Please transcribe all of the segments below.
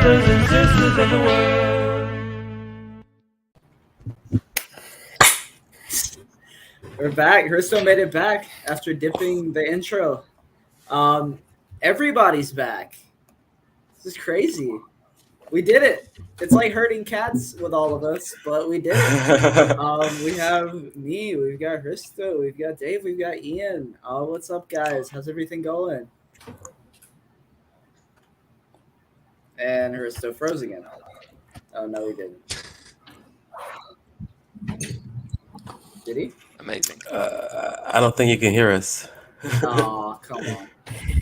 brothers and sisters of the world. We're back. Hristo made it back after dipping the intro. Everybody's back. This is crazy. We did it. It's like herding cats with all of us, but we did it. We have me, we've got Hristo, we've got Dave, we've got Ian. What's up, guys? How's everything going? And Hristo froze again. Oh, no, he didn't. Did he? Amazing. I don't think you can hear us. Oh, come on.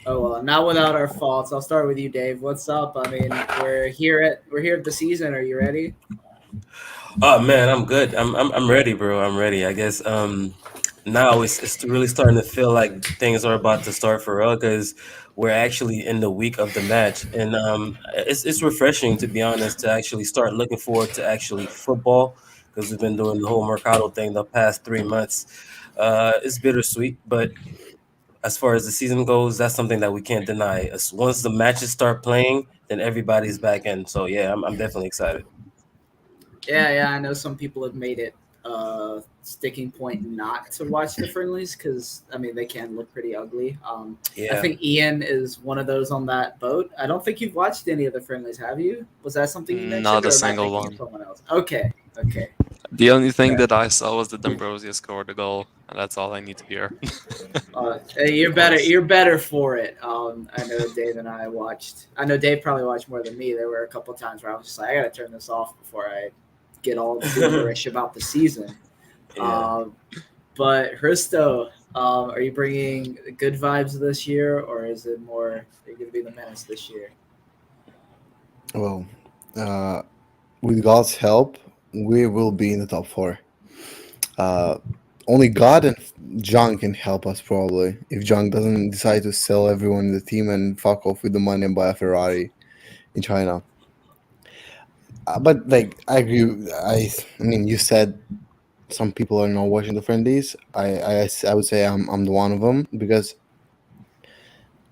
Oh well, not without our faults. I'll start with you, Dave. What's up? I mean, we're here at the season. Are you ready? Oh man, I'm good. I'm ready, bro. I'm ready. I guess now it's really starting to feel like things are about to start for real because we're actually in the week of the match, and it's refreshing, to be honest, to actually start looking forward to actually football because we've been doing the whole Mercado thing the past 3 months. It's bittersweet, but as far as the season goes, that's something that we can't deny. Once the matches start playing, then everybody's back in. So yeah, I'm definitely excited. Yeah. I know some people have made it sticking point not to watch the friendlies because I mean they can look pretty ugly. Yeah. I think Ian is one of those on that boat. I don't think you've watched any of the friendlies, have you? Was that something you mentioned? Not a or am I single thinking one. of someone else? Okay. The only thing that I saw was that Ambrosia scored a goal, and that's all I need to hear. Hey, you're better. You're better for it. I know Dave and I watched. I know Dave probably watched more than me. There were a couple of times where I was just like, I gotta turn this off before I get all boomerish about the season. Yeah. But Hristo, are you bringing good vibes this year, or is it more? Are you gonna be the menace this year? Well, with God's help, we will be in the top four. Only God and John can help us, probably. If John doesn't decide to sell everyone in the team and fuck off with the money and buy a Ferrari in China. But like, I agree. I mean, you said some people are not watching the friendlies. I would say I'm the one of them because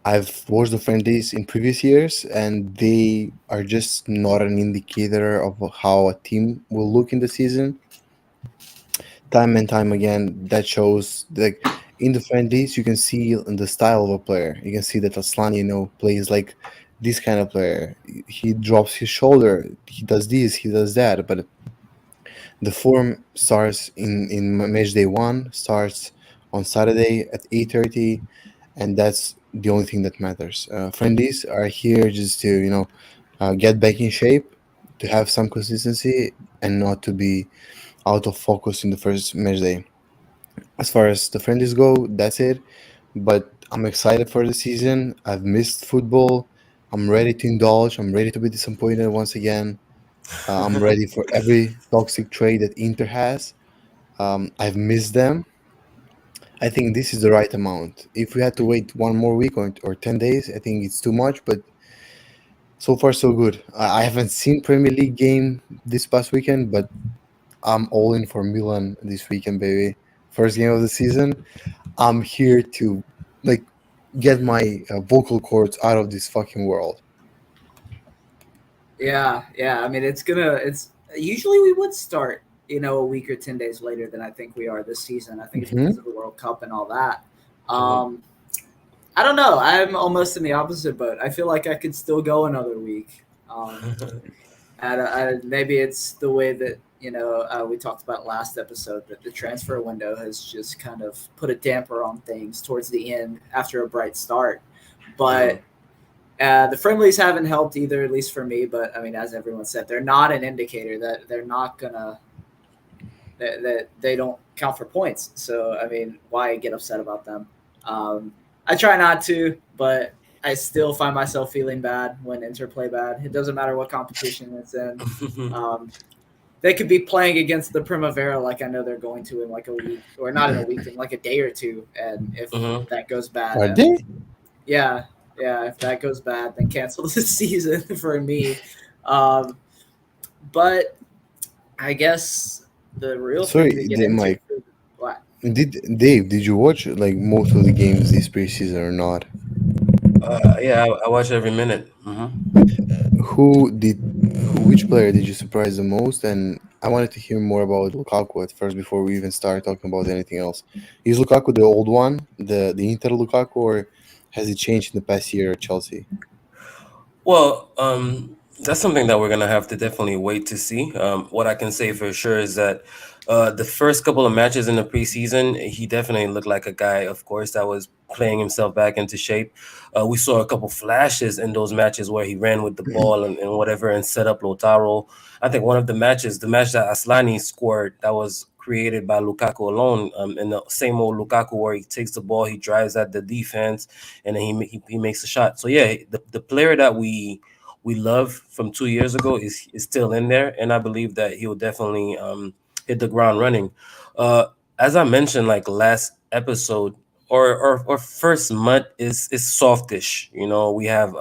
I've watched the friendlies in previous years, and they are just not an indicator of how a team will look in the season. Time and time again, that shows like in the friendlies, you can see in the style of a player. You can see that Aslan, plays like this kind of player. He drops his shoulder. He does this. He does that. But the form starts in match day 1, starts on Saturday at 8:30, and that's the only thing that matters. Friendlies are here just to get back in shape, to have some consistency, and not to be out of focus in the first match day. As far as the friendlies go, that's it. But I'm excited for the season. I've missed football. I'm ready to indulge. I'm ready to be disappointed once again. I'm ready for every toxic trade that Inter has. I've missed them. I think this is the right amount. If we had to wait one more week or 10 days, I think it's too much. But so far, so good. I haven't seen Premier League game this past weekend, but I'm all in for Milan this weekend, baby. First game of the season. I'm here to get my vocal cords out of this fucking world. Yeah. I mean, it's usually we would start, a week or 10 days later than I think we are this season. I think it's because of the World Cup and all that. I don't know. I'm almost in the opposite boat. I feel like I could still go another week. Maybe it's the way that we talked about last episode that the transfer window has just kind of put a damper on things towards the end after a bright start. But the friendlies haven't helped either, at least for me. But I mean, as everyone said, they're not an indicator that they're not gonna that they don't count for points. So I mean, why get upset about them? I try not to, but I still find myself feeling bad when Inter play bad. It doesn't matter what competition it's in. They could be playing against the Primavera like I know they're going to in like a week, or not in a week, in like a day or two. And if that goes bad, Are they? Yeah, if that goes bad, then cancel the season for me. But I guess the real thing to get into. Mike. What? Did you watch like most of the games this preseason or not? Yeah, I watch every minute. which player did you surprise the most? And I wanted to hear more about Lukaku at first before we even start talking about anything else. Is Lukaku the old one, the Inter Lukaku, or has it changed in the past year at Chelsea? Well, that's something that we're gonna have to definitely wait to see. What I can say for sure is that the first couple of matches in the preseason, he definitely looked like a guy, of course, that was playing himself back into shape. We saw a couple flashes in those matches where he ran with the ball and whatever and set up Lautaro. I think one of the matches, the match that Aslani scored, that was created by Lukaku alone, and the same old Lukaku where he takes the ball, he drives at the defense, and then he makes a shot. So yeah, the player that we love from 2 years ago is still in there, and I believe that he will definitely hit the ground running. As I mentioned, like last episode or first month is softish. You know, we have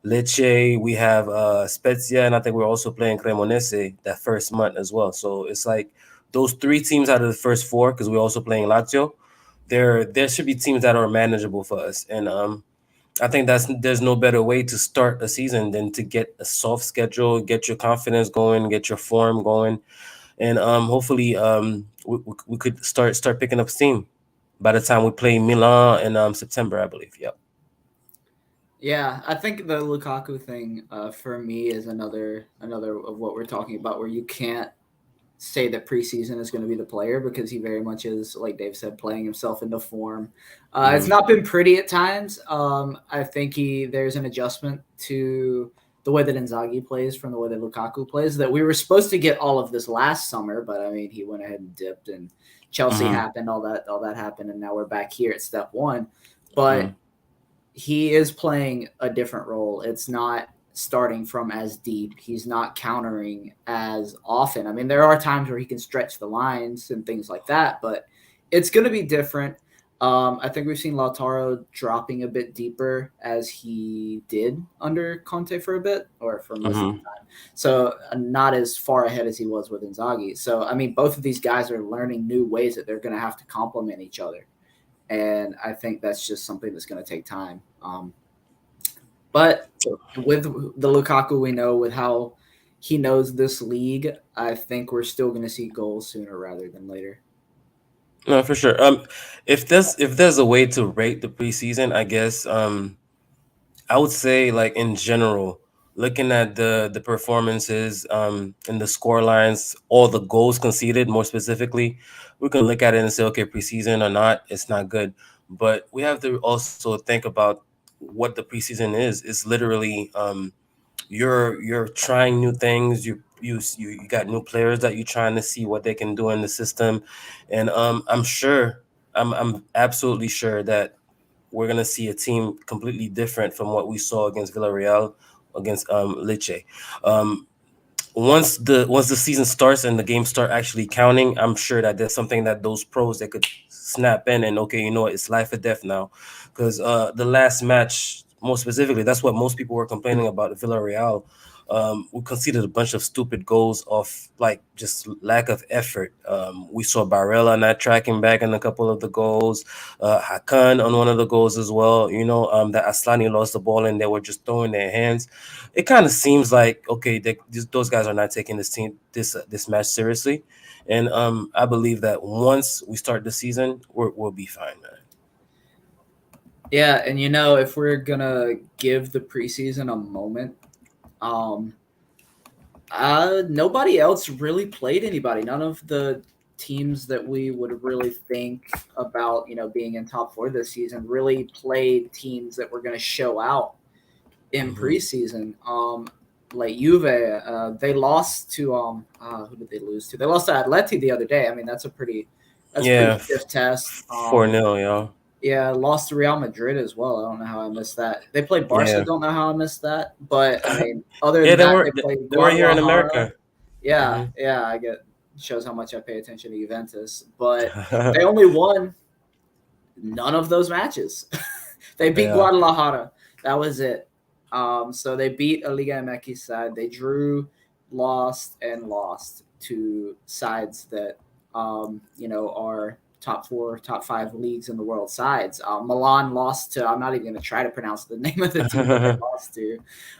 Lecce, we have Spezia, and I think we're also playing Cremonese that first month as well. So it's like those three teams out of the first four, because we're also playing Lazio. There should be teams that are manageable for us, and I think there's no better way to start a season than to get a soft schedule, get your confidence going, get your form going, and hopefully we could start picking up steam by the time we play Milan in September, I believe. Yep. Yeah, I think the Lukaku thing for me is another of what we're talking about, where you can't say that preseason is going to be the player, because he very much is, like Dave said, playing himself into form. It's not been pretty at times. I think there's an adjustment to the way that Inzaghi plays from the way that Lukaku plays, that we were supposed to get all of this last summer, but I mean, he went ahead and dipped, and Chelsea happened, all that happened, and now we're back here at step one. But he is playing a different role. It's not starting from as deep. He's not countering as often. I mean, there are times where he can stretch the lines and things like that, but it's going to be different. I think we've seen Lautaro dropping a bit deeper, as he did under Conte for a bit, or for most of the time. So not as far ahead as he was with Inzaghi. So, I mean, both of these guys are learning new ways that they're going to have to complement each other. And I think that's just something that's going to take time. But with the Lukaku we know, with how he knows this league, I think we're still going to see goals sooner rather than later. No, for sure. If there's a way to rate the preseason, I guess I would say, like, in general, looking at the performances and the score lines, all the goals conceded more specifically, we can look at it and say, okay, preseason or not, it's not good. But we have to also think about what the preseason is. It's literally you're trying new things. You got new players that you're trying to see what they can do in the system, and I'm absolutely sure that we're gonna see a team completely different from what we saw against Villarreal, against Lecce. Once the season starts and the games start actually counting, I'm sure that there's something that those pros that could snap in and, okay, you know what, it's life or death now, because the last match, more specifically, that's what most people were complaining about, Villarreal. We conceded a bunch of stupid goals off, like, just lack of effort. We saw Barella not tracking back in a couple of the goals, Hakan on one of the goals as well. You know, that Aslani lost the ball and they were just throwing their hands. It kind of seems like, okay, those guys are not taking this match seriously, and I believe that once we start the season, we'll be fine, man. Yeah, and you know, if we're gonna give the preseason a moment, nobody else really played anybody. None of the teams that we would really think about, you know, being in top four this season really played teams that were going to show out in preseason. Like Juve, they lost to who did they lose to? They lost to Atleti the other day. I mean, that's a pretty stiff test. 4-0, y'all. Yeah, lost to Real Madrid as well. I don't know how I missed that. They played Barca. Yeah. Don't know how I missed that. But I mean, other Yeah, than they that, were they played they were here in Guadalajara. America. Yeah, I get, shows how much I pay attention to Juventus. But they only won none of those matches. They beat Guadalajara. That was it. So they beat a Liga MX side. They drew, lost to sides that you know, are top 4, top 5 leagues in the world sides. Milan lost to, I'm not even going to try to pronounce the name of the team that they lost to. Yeah.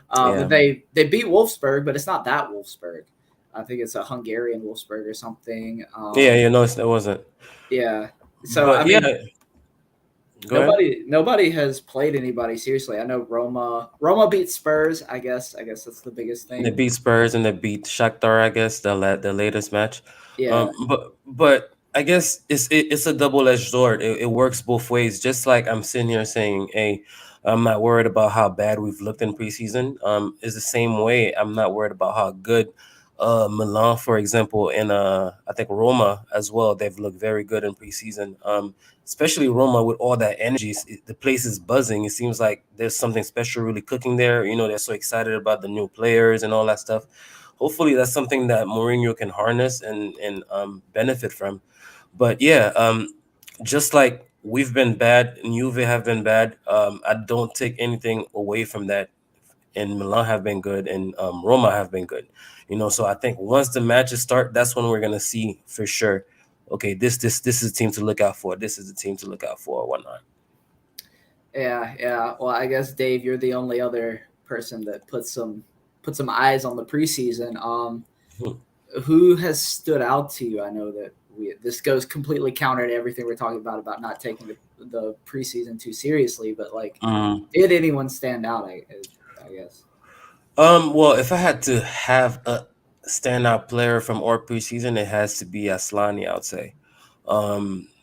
But they beat Wolfsburg, but it's not that Wolfsburg. I think it's a Hungarian Wolfsburg or something. Yeah, you know, it wasn't. Yeah. So, I But yeah, mean, go ahead. nobody has played anybody seriously. I know Roma beat Spurs. I guess that's the biggest They thing. beat Spurs and they beat Shakhtar, I guess, the latest match. Yeah. But I guess it's a double-edged sword. It works both ways. Just like I'm sitting here saying, hey, I'm not worried about how bad we've looked in preseason. Is the same way I'm not worried about how good Milan, for example, and I think Roma as well. They've looked very good in preseason. Especially Roma with all that energy. The place is buzzing. It seems like there's something special really cooking there. You know, they're so excited about the new players and all that stuff. Hopefully, that's something that Mourinho can harness and benefit from. But yeah, just like we've been bad and Juve have been bad, I don't take anything away from that. And Milan have been good, and Roma have been good. You know, so I think once the matches start, that's when we're gonna see for sure. Okay, this is a team to look out for. This is a team to look out for, or whatnot. Yeah. Well, I guess Dave, you're the only other person that put some eyes on the preseason. Who has stood out to you? I know that this goes completely counter to everything we're talking about not taking the preseason too seriously. But like, did anyone stand out? I guess. Well, if I had to have a standout player from our preseason, it has to be Aslani, I would say.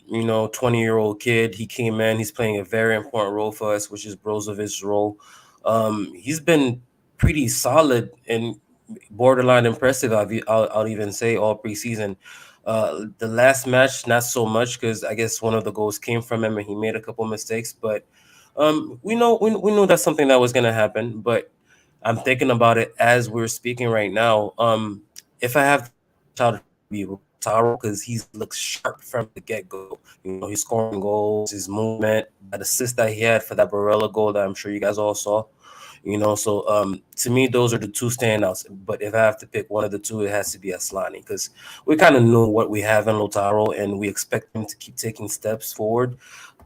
You know, 20-year-old kid, he came in, he's playing a very important role for us, which is Brozovic's role. He's been pretty solid and borderline impressive, I'll even say, all preseason. The last match, not so much, because I guess one of the goals came from him and he made a couple mistakes, but we know that's something that was going to happen, but I'm thinking about it as we're speaking right now. If I have to be Taro, because he looks sharp from the get go. You know, he's scoring goals, his movement, that assist that he had for that Barella goal that I'm sure you guys all saw. You know, so to me, those are the two standouts. But if I have to pick one of the two, it has to be Aslani, because we kind of know what we have in Lotaro and we expect him to keep taking steps forward.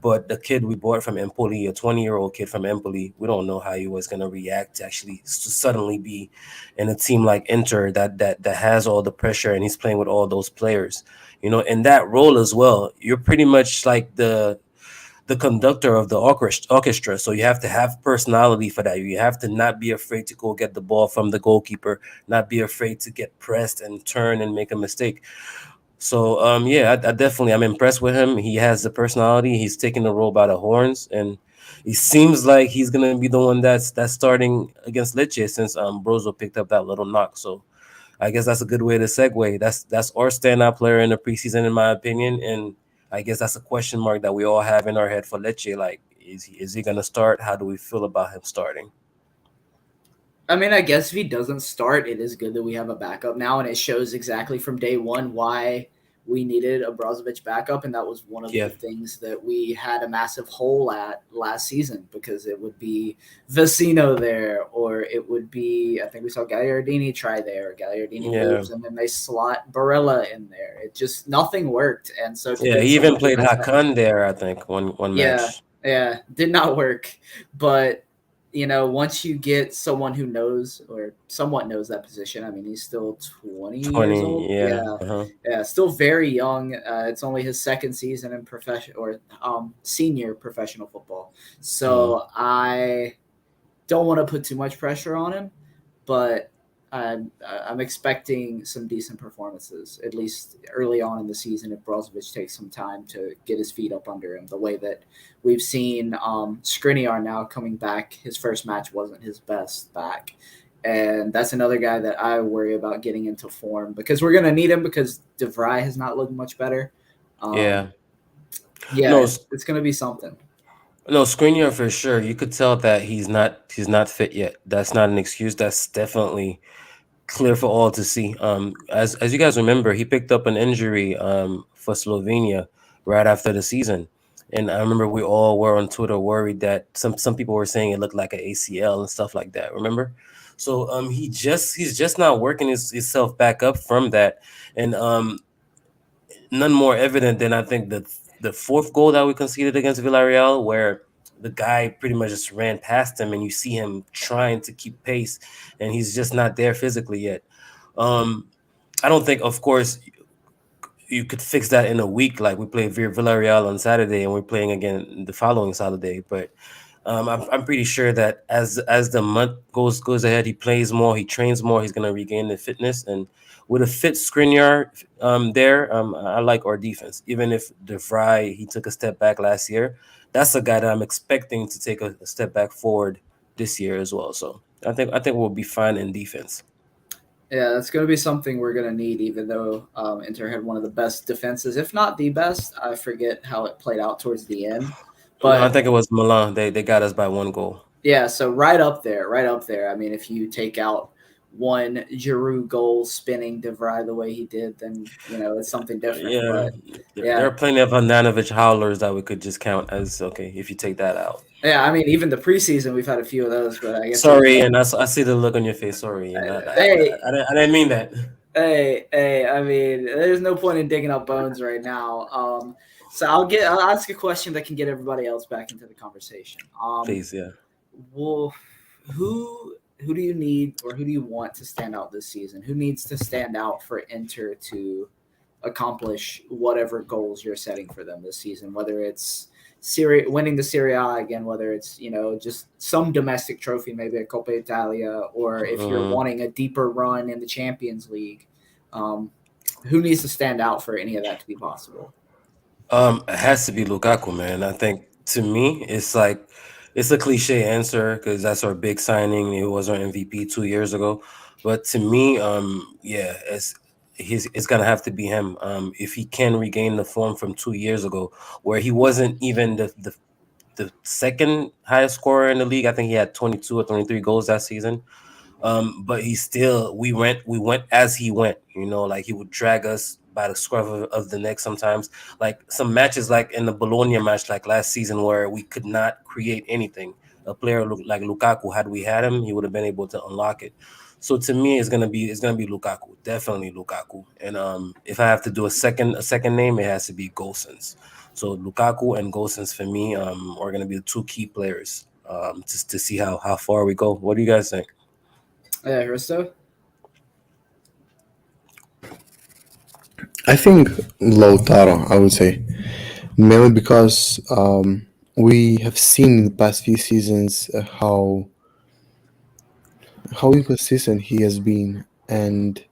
But the kid we bought from Empoli, a 20-year-old kid from Empoli, we don't know how he was going to react to actually suddenly be in a team like Inter that has all the pressure and he's playing with all those players. You know, in that role as well, you're pretty much like the conductor of the orchestra. So you have to have personality for that. You have to not be afraid to go get the ball from the goalkeeper, not be afraid to get pressed and turn and make a mistake. So yeah, I definitely I'm impressed with him. He has the personality. He's taking the role by the horns, and he seems like he's gonna be the one that's starting against Lecce since Brozo picked up that little knock. So I guess that's a good way to segue. That's our standout player in the preseason, in my opinion, and I guess that's a question mark that we all have in our head for Lecce. Like, is he gonna start? How do we feel about him starting? I mean, I guess if he doesn't start, it is good that we have a backup now, and it shows exactly from day one why we needed a Brozovic backup, and that was one of Yeah. the things that we had a massive hole at last season, because it would be Vecino there, or it would be, I think we saw Gagliardini try there. Gagliardini Yeah. moves, and then they slot Barella in there. It just, nothing worked, and so to Yeah, get he even someone who played has that- Hakan there, I think, one match. yeah, did not work. But you know, once you get someone who knows or somewhat knows that position, I mean, he's still 20 years 20, old. yeah. Yeah, still very young. It's only his second season in senior professional football. So I don't want to put too much pressure on him, but I'm expecting some decent performances, at least early on in the season, if Brozovic takes some time to get his feet up under him. The way that we've seen Skriniar now coming back, his first match wasn't his best back. And that's another guy that I worry about getting into form, because we're going to need him, because De Vrij has not looked much better. Yeah. Yeah, No, it's going to be something. No, Skriniar for sure. You could tell that he's not fit yet. That's not an excuse. That's definitely clear for all to see. As you guys remember, he picked up an injury for Slovenia right after the season. And I remember we all were on Twitter worried that some people were saying it looked like an ACL and stuff like that. Remember? So he's just not working himself back up from that. And none more evident than I think the fourth goal that we conceded against Villarreal, where the guy pretty much just ran past him, and you see him trying to keep pace, and he's just not there physically yet. Um, I don't think, of course, you could fix that in a week. Like we play Villarreal on Saturday, and we're playing again the following Saturday. But I'm pretty sure that as the month goes ahead, he plays more, he trains more, he's gonna regain the fitness. And with a fit Skriniar there, I like our defense. Even if De Vrij he took a step back last year, that's a guy that I'm expecting to take a step back forward this year as well. So I think we'll be fine in defense. Yeah, that's going to be something we're going to need, even though Inter had one of the best defenses, if not the best. I forget how it played out towards the end. No, I But think it was Milan. They got us by one goal. yeah, so right up there, right up there. I mean, if you take out one Giroud goal spinning De Vrij the way he did, then, it's something different. Yeah, But there yeah, are plenty of Handanovic howlers that we could just count as okay if you take that out. yeah, I mean, even the preseason, we've had a few of those, but I guess we Sorry, and I see the look on your face. Sorry, and hey, I didn't mean that. hey, I mean, there's no point in digging up bones right now. So I'll ask a question that can get everybody else back into the conversation. Please, yeah. Well, who do you need or who do you want to stand out this season? Who needs to stand out for Inter to accomplish whatever goals you're setting for them this season? Whether it's winning the Serie A again, whether it's just some domestic trophy, maybe a Coppa Italia, or if you're wanting a deeper run in the Champions League, who needs to stand out for any of that to be possible? It has to be Lukaku, man. I think to me, it's like it's a cliche answer because that's our big signing. He was our MVP 2 years ago, but to me, yeah, it's gonna have to be him. If he can regain the form from 2 years ago, where he wasn't even the second highest scorer in the league. I think he had 22 or 23 goals that season. But we went as he went, like he would drag us by the scruff of the neck sometimes. Like some matches like in the Bologna match like last season where we could not create anything. A player like Lukaku, had we had him, he would have been able to unlock it. So to me, it's gonna be Lukaku, definitely Lukaku. And if I have to do a second name, it has to be Gosens. So Lukaku and Gosens for me are gonna be the two key players just to see how far we go. What do you guys think? Yeah, Hristo? I think Lautaro, I would say, mainly because we have seen in the past few seasons how inconsistent he has been, and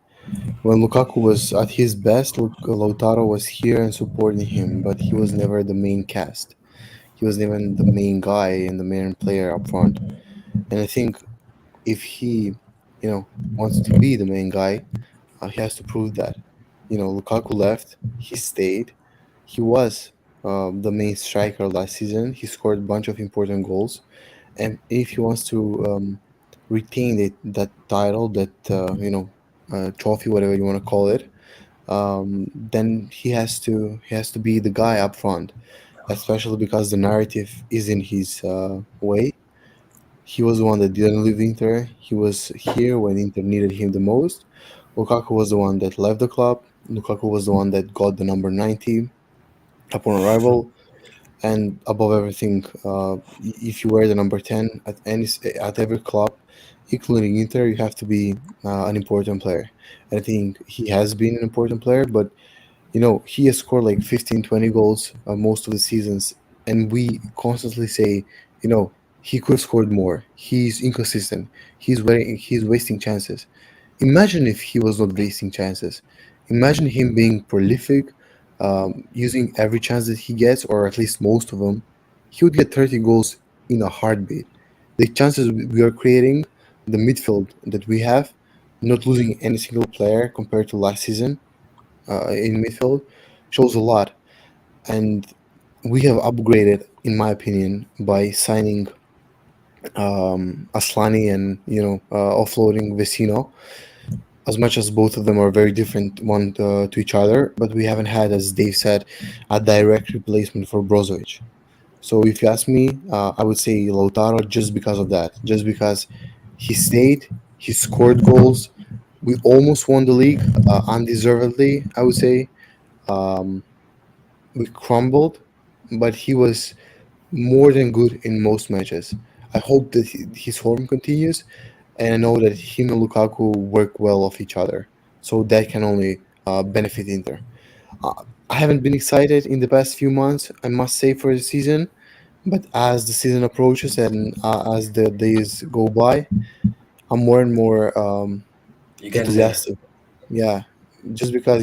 when Lukaku was at his best, Lautaro was here and supporting him, but he was never the main cast. He was never the main guy and the main player up front. And I think if he, wants to be the main guy, he has to prove that. Lukaku left, he stayed. He was the main striker last season. He scored a bunch of important goals, and if he wants to retain that title, that trophy, whatever you want to call it, then he has to be the guy up front, especially because the narrative is in his way. He was the one that didn't leave Inter. He was here when Inter needed him the most. Lukaku was the one that left the club. Lukaku was the one that got the number 90 upon arrival. And above everything, if you wear the number 10 at every club, including Inter, you have to be an important player. And I think he has been an important player, but he has scored like 15, 20 goals most of the seasons, and we constantly say, he could have scored more. He's inconsistent. He's wasting chances. Imagine if he was not wasting chances. Imagine him being prolific, using every chance that he gets, or at least most of them. He would get 30 goals in a heartbeat. The chances we are creating, the midfield that we have, not losing any single player compared to last season in midfield, shows a lot. And we have upgraded, in my opinion, by signing Aslani and offloading Vecino. As much as both of them are very different one to each other, but we haven't had, as Dave said, a direct replacement for Brozovic. So if you ask me, I would say Lautaro just because of that, just because he stayed, he scored goals. We almost won the league undeservedly, I would say. Um, we crumbled, but he was more than good in most matches. I hope that his form continues, and I know that him and Lukaku work well off each other, so that can only benefit Inter. I haven't been excited in the past few months, I must say, for the season, but as the season approaches and as the days go by, I'm more and more You getting there? enthusiastic. Yeah, just because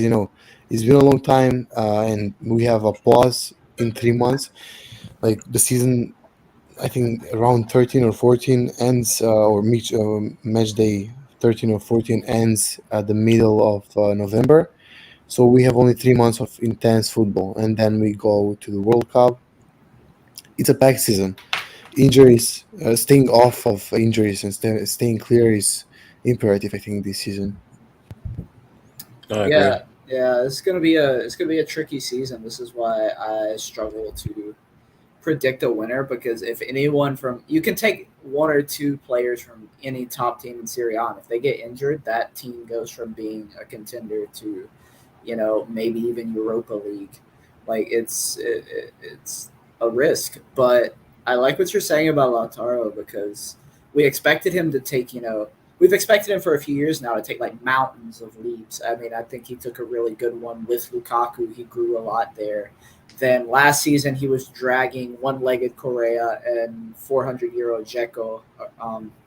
it's been a long time, and we have a pause in 3 months. Like the season, I think around 13 or 14 ends, or match day 13 or 14 ends at the middle of November. So we have only 3 months of intense football, and then we go to the World Cup. It's a packed season. Injuries, staying off of injuries and staying clear is imperative, I think, this season. I agree. Yeah, yeah, it's gonna be a tricky season. This is why I struggle to predict a winner, because if anyone from you can take one or two players from any top team in Serie A, and if they get injured, that team goes from being a contender to, maybe even Europa League. Like it's a risk, but I like what you're saying about Lautaro, because we expected him to take, we've expected him for a few years now to take like mountains of leaps. I mean, I think he took a really good one with Lukaku. He grew a lot there. Then last season he was dragging one-legged Correa and 400-euro Dzeko,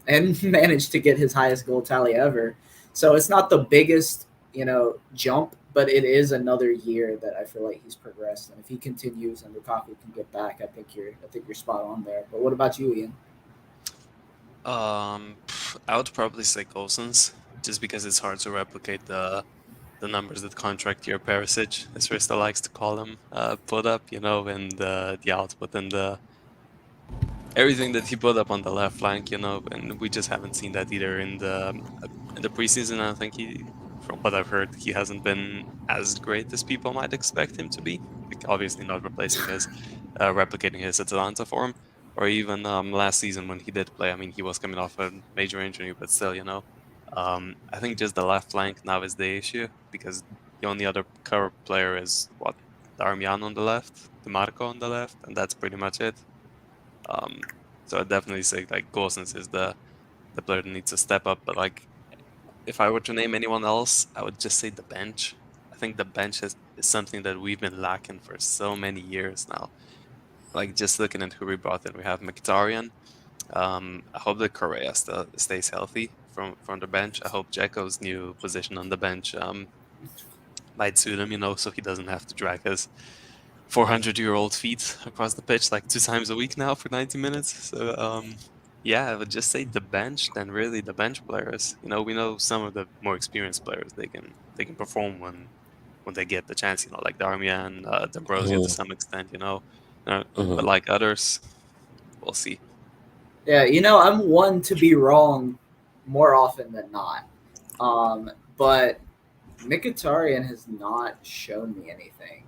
and managed to get his highest goal tally ever. So it's not the biggest, jump, but it is another year that I feel like he's progressed. And if he continues and Lukaku can get back, I think you're spot on there. But what about you, Ian? I would probably say Cousins, just because it's hard to replicate the numbers that contract year Perisic, as Rista likes to call them, put up, and the output and the everything that he put up on the left flank, and we just haven't seen that either in the preseason. I think from what I've heard, he hasn't been as great as people might expect him to be. Like, obviously, not replicating his Atalanta form, or even last season when he did play. I mean, he was coming off a major injury, but still, I think just the left flank now is the issue, because the only other cover player is what, Darmian on the left, DeMarco on the left, and that's pretty much it. So I'd definitely say like Gosens is the player that needs to step up. But like, if I were to name anyone else, I would just say the bench. I think the bench is something that we've been lacking for so many years now. Like, just looking at who we brought in, we have Mkhitaryan. I hope that Correa still stays healthy from the bench. I hope Dzeko's new position on the bench might suit him, so he doesn't have to drag his 400-year-old feet across the pitch like 2 times a week now for 90 minutes. So yeah, I would just say the bench, then really the bench players. We know some of the more experienced players, they can perform when they get the chance, like Darmian, D'Ambrosio to Mhm, some extent, but mhm. like others, we'll see. Yeah, I'm one to be wrong more often than not. But Mkhitaryan has not shown me anything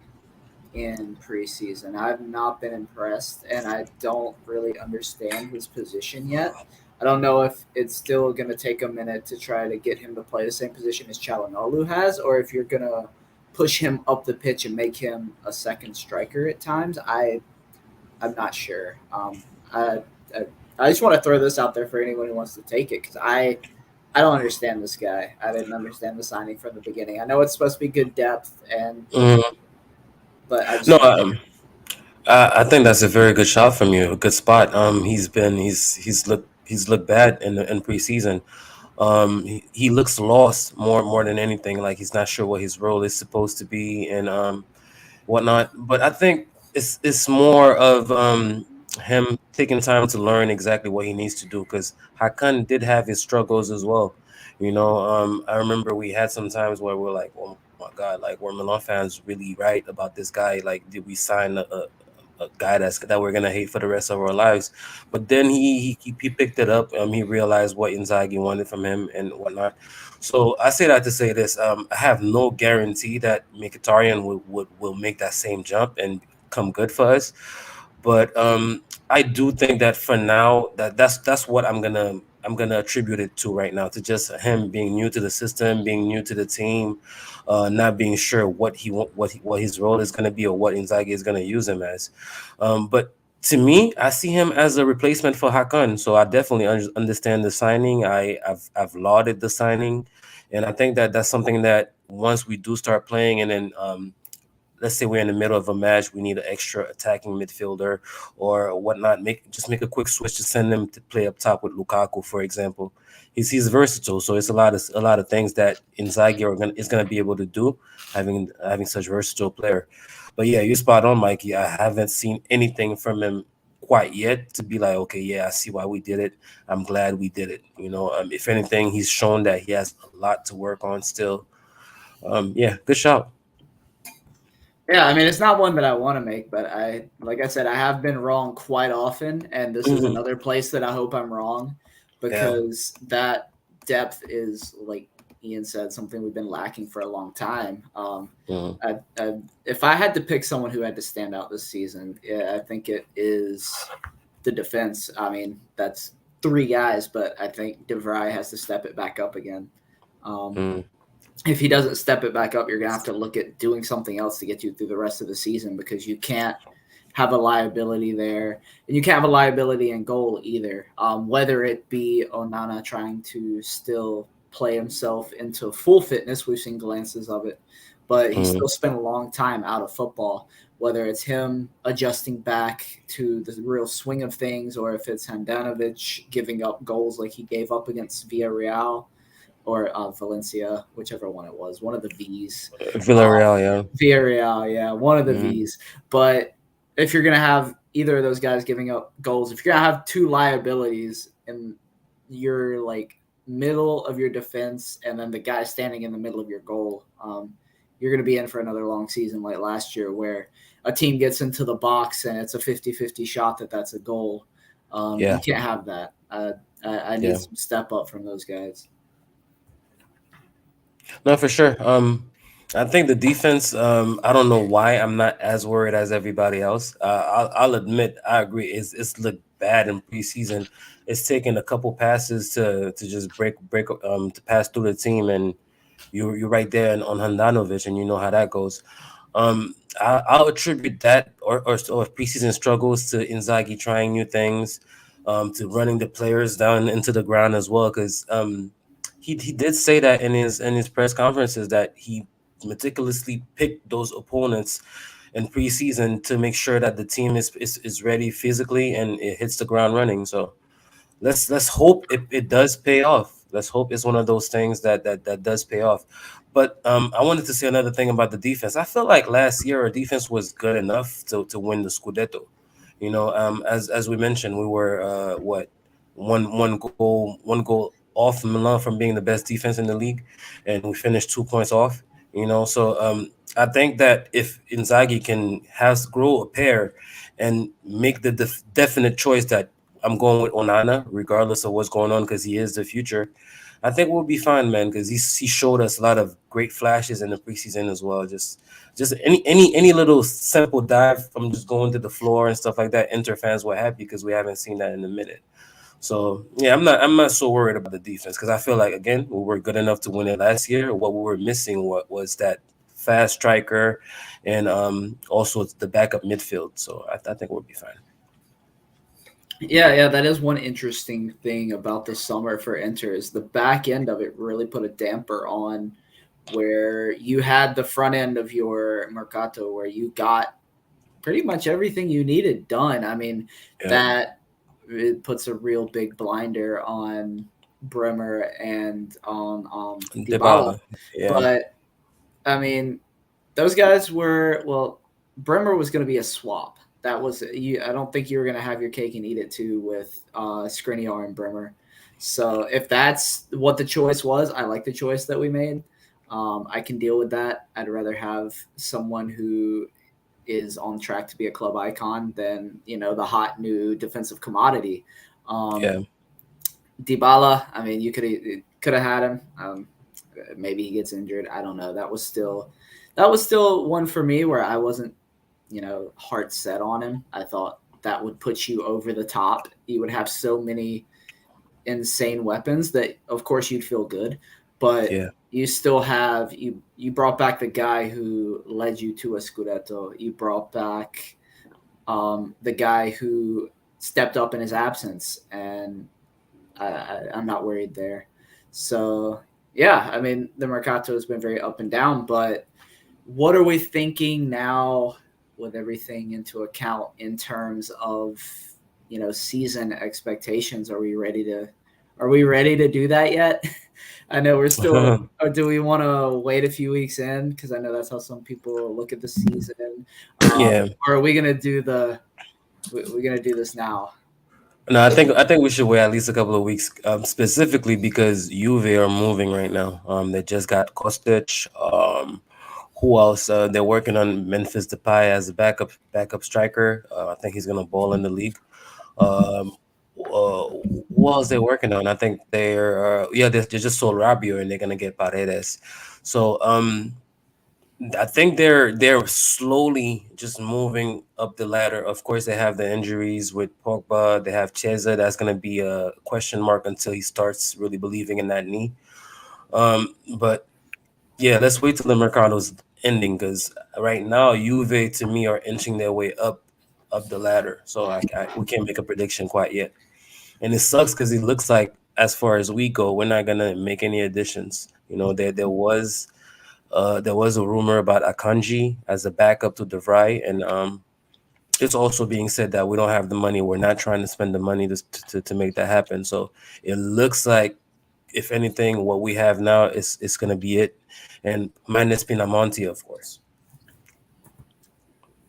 in preseason. I've not been impressed, and I don't really understand his position yet. I don't know if it's still going to take a minute to try to get him to play the same position as Chalanolu has, or if you're going to push him up the pitch and make him a second striker at times. I'm not sure. I, I just want to throw this out there for anyone who wants to take it, because I don't understand this guy. I didn't understand the signing from the beginning. I know it's supposed to be good depth, Mhm. but I just No, don't get it. I think that's a very good shot from you. A good spot. He's looked bad in preseason. He looks lost more than anything. Like he's not sure what his role is supposed to be and whatnot. But I think it's more of him taking time to learn exactly what he needs to do, because Hakan did have his struggles as well. I remember we had some times where we're like, oh my god, like were Milan fans really right about this guy? Like, did we sign a guy that we're gonna hate for the rest of our lives? But then he picked it up. He realized what Inzaghi wanted from him and whatnot. So I say that to say this: I have no guarantee that Mkhitaryan will make that same jump and come good for us. But I do think that for now, that's what I'm gonna I'm gonna attribute it to right now, to just him being new to the system, being new to the team, not being sure what his role is gonna be or what Inzaghi is gonna use him as. But to me, I see him as a replacement for Hakan. So I definitely understand the signing. I've lauded the signing, and I think that that's something that once we do start playing, and then let's say we're in the middle of a match, we need an extra attacking midfielder or whatnot. Make a quick switch to send them to play up top with Lukaku, for example. He's versatile, so it's a lot of things that Inzaghi is gonna be able to do, having such versatile player. But yeah, you're spot on, Mikey. I haven't seen anything from him quite yet to be like, okay, yeah, I see why we did it. I'm glad we did it. If anything, he's shown that he has a lot to work on still. Yeah, good shout. Yeah, I mean, it's not one that I want to make, but like I said, I have been wrong quite often, and this is another place that I hope I'm wrong, because that depth is, like Ian said, something we've been lacking for a long time. If I had to pick someone who had to stand out this season, I think it is the defense. I mean, that's three guys, but I think De Vrij has to step it back up again. If he doesn't step it back up, you're going to have to look at doing something else to get you through the rest of the season, because you can't have a liability there. And you can't have a liability in goal either, whether it be Onana trying to still play himself into full fitness. We've seen glances of it, but he still spent a long time out of football, whether it's him adjusting back to the real swing of things, or if it's Handanovic giving up goals like he gave up against Villarreal, or Valencia, whichever one it was, one of the V's. Villarreal, Villarreal, yeah, one of the V's. But if you're going to have either of those guys giving up goals, if you're going to have two liabilities in your middle of your defense and then the guy standing in the middle of your goal, you're going to be in for another long season like last year, where a team gets into the box and it's a 50-50 shot that's a goal. You can't have that. I need some step up from those guys. No, for sure. I think the defense. I don't know why I'm not as worried as everybody else. I'll admit, I agree. It's looked bad in preseason. It's taken a couple passes to just break to pass through the team, and you're right there on Handanovic, and you know how that goes. I'll attribute that or preseason struggles to Inzaghi trying new things, to running the players down into the ground as well, because he did say that in his press conferences that he meticulously picked those opponents in preseason to make sure that the team is ready physically and it hits the ground running. So let's hope it does pay off. Let's hope it's one of those things that does pay off. But I wanted to say another thing about the defense. I feel like last year our defense was good enough to win the Scudetto. As we mentioned, we were one goal off Milan from being the best defense in the league, and we finished 2 points off. So I think that if Inzaghi can grow a pair and make the definite choice that I'm going with Onana, regardless of what's going on, because he is the future, I think we'll be fine, man. Because he showed us a lot of great flashes in the preseason as well. Just any little simple dive from just going to the floor and stuff like that. Inter fans were happy because we haven't seen that in a minute. So yeah, I'm not so worried about the defense, because I feel like, again, we were good enough to win it last year. What we were missing was that fast striker and also the backup midfield. So I think we'll be fine. Yeah, that is one interesting thing about the summer for Inter, is the back end of it really put a damper on where you had the front end of your Mercato where you got pretty much everything you needed done. I mean, that it puts a real big blinder on Bremer and on Dybala. Yeah. But, I mean, those guys were, Bremer was going to be a swap. That was you. I don't think you were going to have your cake and eat it too with Skriniar and Bremer. So if that's what the choice was, I like the choice that we made. I can deal with that. I'd rather have someone who is on track to be a club icon than the hot new defensive commodity. Dybala, I mean, you could have had him. Maybe he gets injured. I don't know. That was still one for me where I wasn't heart set on him. I thought that would put you over the top. You would have so many insane weapons that, of course, you'd feel good, but Yeah. you still have you brought back the guy who led you to a Scudetto. You brought back the guy who stepped up in his absence, and I'm not worried there. So yeah, I mean the Mercato has been very up and down, but what are we thinking now with everything into account in terms of season expectations? Are we ready to do that yet? I know we're still. Or do we want to wait a few weeks in? Because I know that's how some people look at the season. Yeah. Or are we gonna do we're gonna do this now? No, I think we should wait at least a couple of weeks, specifically because Juve are moving right now. They just got Kostic. Who else? They're working on Memphis Depay as a backup striker. I think he's gonna ball in the league. Um, who else they working on? I think they just sold Rabio and they're gonna get Paredes. So I think they're slowly just moving up the ladder. Of course, they have the injuries with Pogba. They have Cheza. That's going to be a question mark until he starts really believing in that knee. But yeah, let's wait till the Mercado's ending because right now Juve to me are inching their way up the ladder. So we can't make a prediction quite yet, and it sucks because it looks like as far as we go, we're not gonna make any additions. There was a rumor about Akanji as a backup to DeVry, and it's also being said that we don't have the money. We're not trying to spend the money to make that happen. So it looks like, if anything, what we have now is going to be it, and minus Pinamonti, of course.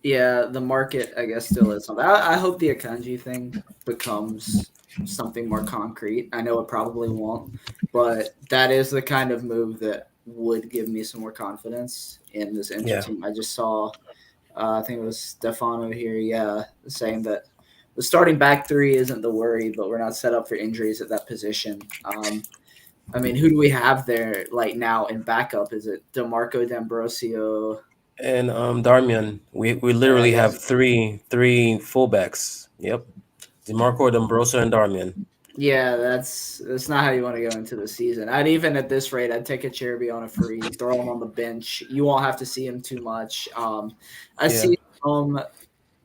Yeah, the market, I guess, still is something. I hope the Akanji thing becomes something more concrete. I know it probably won't, but that is the kind of move that would give me some more confidence in this Inter Yeah. team. I just saw, I think it was Stefano here, yeah, saying that the starting back three isn't the worry, but we're not set up for injuries at that position. I mean, who do we have there like now in backup? Is it DeMarco D'Ambrosio? And Darmian, we I literally have guess. three fullbacks. Yep, DeMarco, D'Ambrosa, and Darmian. Yeah, that's not how you want to go into the season. I'd even at this rate, I'd take a Cherby on a free, throw him on the bench. You won't have to see him too much. I Yeah, see some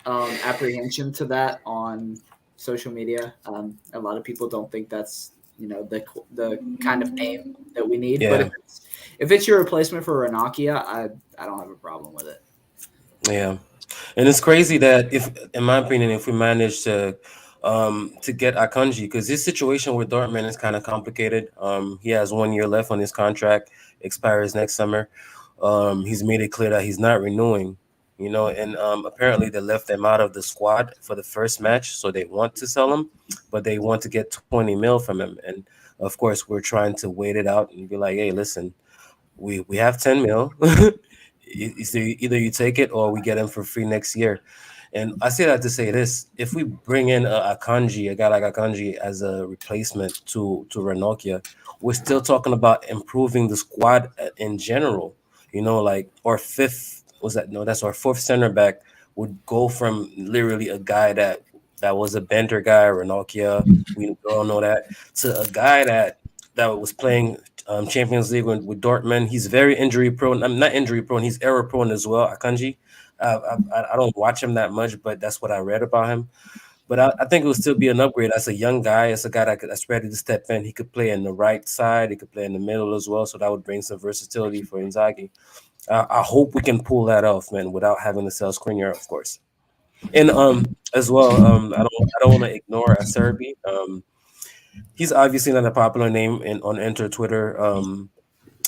apprehension to that on social media. A lot of people don't think that's the kind of name that we need. But yeah, if it's your replacement for Ranocchia, I don't have a problem with it. yeah. And it's crazy that, if, in my opinion, if we manage to get Akanji, because his situation with Dortmund is kind of complicated. He has 1 year left on his contract, expires next summer. He's made it clear that he's not renewing. And apparently they left him out of the squad for the first match, so they want to sell him, but they want to get 20 mil from him. And of course, we're trying to wait it out and be like, hey, listen, we have 10 mil. Either you take it or we get him for free next year. And I say that to say this: if we bring in a guy like Akanji as a replacement to Ranocchia, we're still talking about improving the squad in general. Like our fifth was that no, that's our fourth center back would go from literally a guy that was a Bender guy, Ranocchia, we all know that, to a guy that was playing Champions League with Dortmund. He's very injury prone. I'm not injury prone. He's error prone as well. Akanji. I don't watch him that much, but that's what I read about him. But I think it would still be an upgrade. As a young guy, as a guy that's ready to step in, he could play in the right side. He could play in the middle as well. So that would bring some versatility for Inzaghi. I hope we can pull that off, man, without having to sell Skriniar, of course. And as well, I don't want to ignore Acerbi. He's obviously not a popular name on Enter Twitter.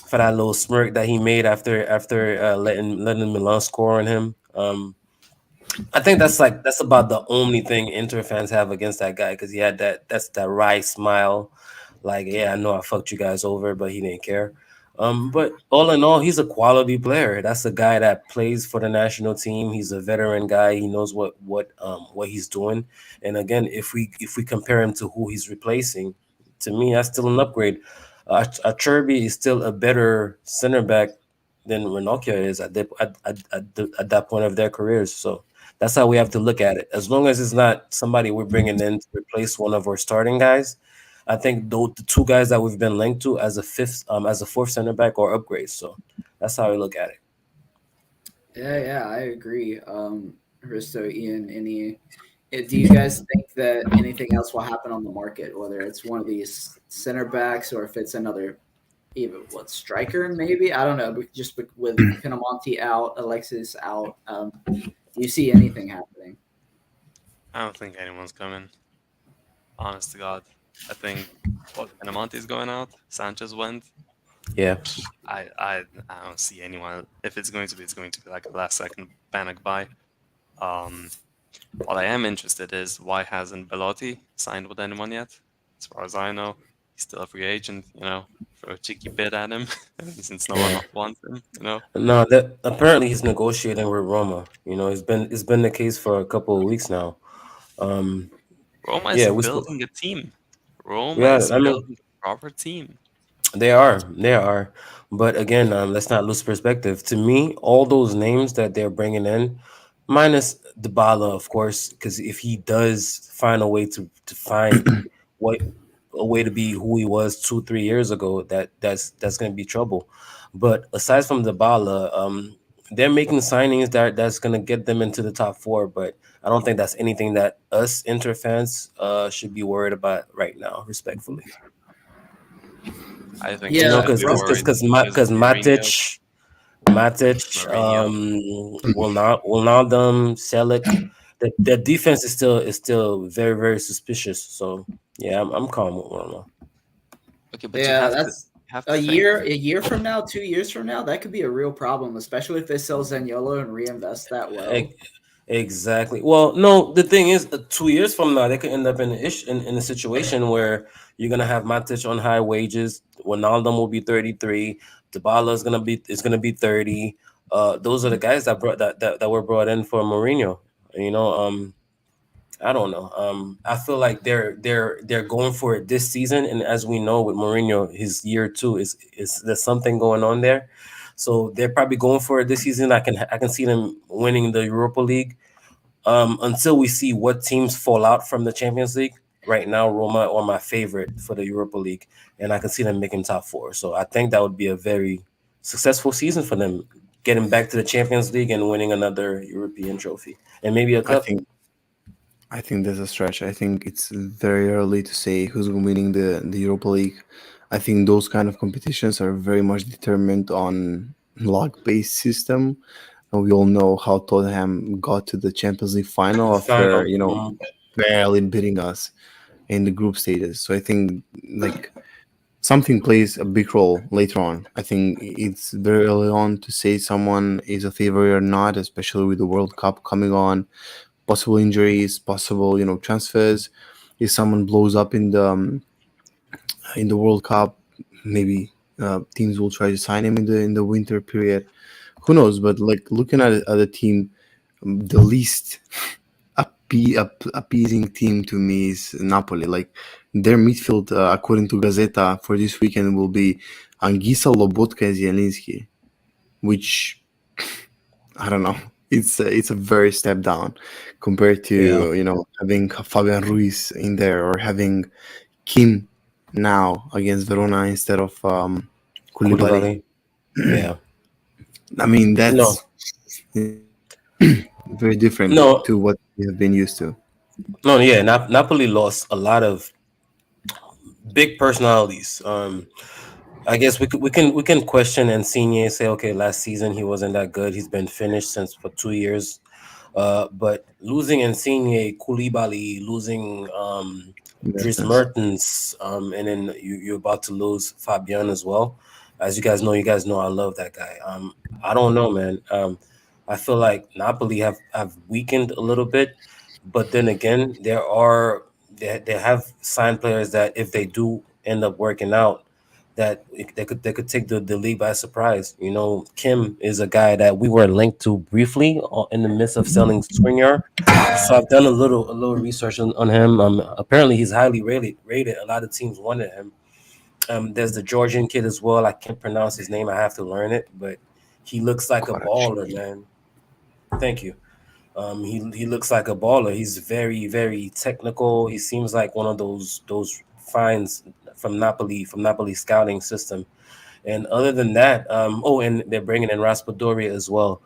For that little smirk that he made after letting Milan score on him. I think that's about the only thing Inter fans have against that guy, because he had that wry smile, like, yeah, I know I fucked you guys over, but he didn't care. But all in all, he's a quality player. That's a guy that plays for the national team. He's a veteran guy. He knows what he's doing. And again, if we compare him to who he's replacing, to me, that's still an upgrade. Acerbi is still a better center back than Ranocchia is at that point of their careers. So that's how we have to look at it. As long as it's not somebody we're bringing in to replace one of our starting guys, I think the two guys that we've been linked to as a fourth center back or upgrades. So that's how I look at it. Yeah, I agree. Risto, Ian, do you guys think that anything else will happen on the market, whether it's one of these center backs or if it's another even striker maybe? I don't know. But just with Pinamonti out, Alexis out, do you see anything happening? I don't think anyone's coming. Honest to God, I think what Benamonte's going out. Sanchez went. Yeah. I don't see anyone. If it's going to be like a last second panic buy. Um, what I am interested is why hasn't Belotti signed with anyone yet? As far as I know, he's still a free agent. For a cheeky bid at him, since no one Yeah. wants him. No, that apparently he's negotiating with Roma. It's been the case for a couple of weeks now. Um, Roma is yeah, building a team. Roma yeah. is I mean, building a proper team. they are. But again, let's not lose perspective. To me, all those names that they're bringing in, minus Dybala, of course, because if he does find a way to find what a way to be who he was 2 3 years ago, that's going to be trouble. But aside from Dybala, they're making signings that's going to get them into the top four. But I don't think that's anything that us Inter fans should be worried about right now, respectfully. I think we You know, Yeah, should because be because Rome. because worried because because of Mourinho. Matic, Mourinho. Wijnaldum, Selic, the defense is still very very suspicious. So yeah, I'm calm with Roma. Okay, but you Yeah, have to that's have to a think. year from now, 2 years from now, that could be a real problem, especially if they sell Zaniolo and reinvest that well. E- Exactly. Well, no, the thing is, 2 years from now, they could end up in a situation where you're gonna have Matic on high wages. Wijnaldum will be 33. Dybala is gonna be 30. Those are the guys that were brought in for Mourinho. You know, I don't know. I feel like they're going for it this season, and as we know with Mourinho, his year two is there's something going on there. So they're probably going for it this season. I can see them winning the Europa League. Until we see what teams fall out from the Champions League. Right now, Roma are my favorite for the Europa League, and I can see them making top four. So I think that would be a very successful season for them, getting back to the Champions League and winning another European trophy and maybe a I cup. think I think there's a stretch. I think it's very early to say who's winning the Europa League. I think those kind of competitions are very much determined on luck-based system. And we all know how Tottenham got to the Champions League final after, Final. barely beating us in the group stages. So I think like something plays a big role later on. I think it's very early on to say someone is a favorite or not, especially with the World Cup coming on, possible injuries, possible transfers. If someone blows up in the World Cup, maybe teams will try to sign him in the winter period. Who knows? But like looking at the team, the least appeasing team to me is Napoli. Like their midfield, according to Gazeta, for this weekend will be Anguissa, Lobotka, and Zielinski, which I don't know. It's a very step down compared Yeah, to having Fabian Ruiz in there or having Kim now against Verona instead of Koulibaly. Koulibaly. Yeah. I mean No, that's very different no, to what we have been used to. no. Yeah, Napoli lost a lot of big personalities. I guess we can question Insigne and say, okay, last season he wasn't that good. He's been finished since for 2 years. But losing Insigne, Koulibaly, losing Dries Mertens. Mertens, and then you're about to lose Fabian as well. As you guys know I love that guy. I don't know, man. I feel like Napoli have weakened a little bit, but then again, they have signed players that if they do end up working out, that they could take the league by surprise. Kim is a guy that we were linked to briefly in the midst of selling Skriniar. So I've done a little research on him. Apparently he's highly rated. A lot of teams wanted him. There's the Georgian kid as well. I can't pronounce his name. I have to learn it, but he looks like a baller, Kvaratskhelia. man. Thank you. He looks like a baller. He's very very technical. He seems like one of those finds from Napoli scouting system. And other than that, and they're bringing in Raspadori as well.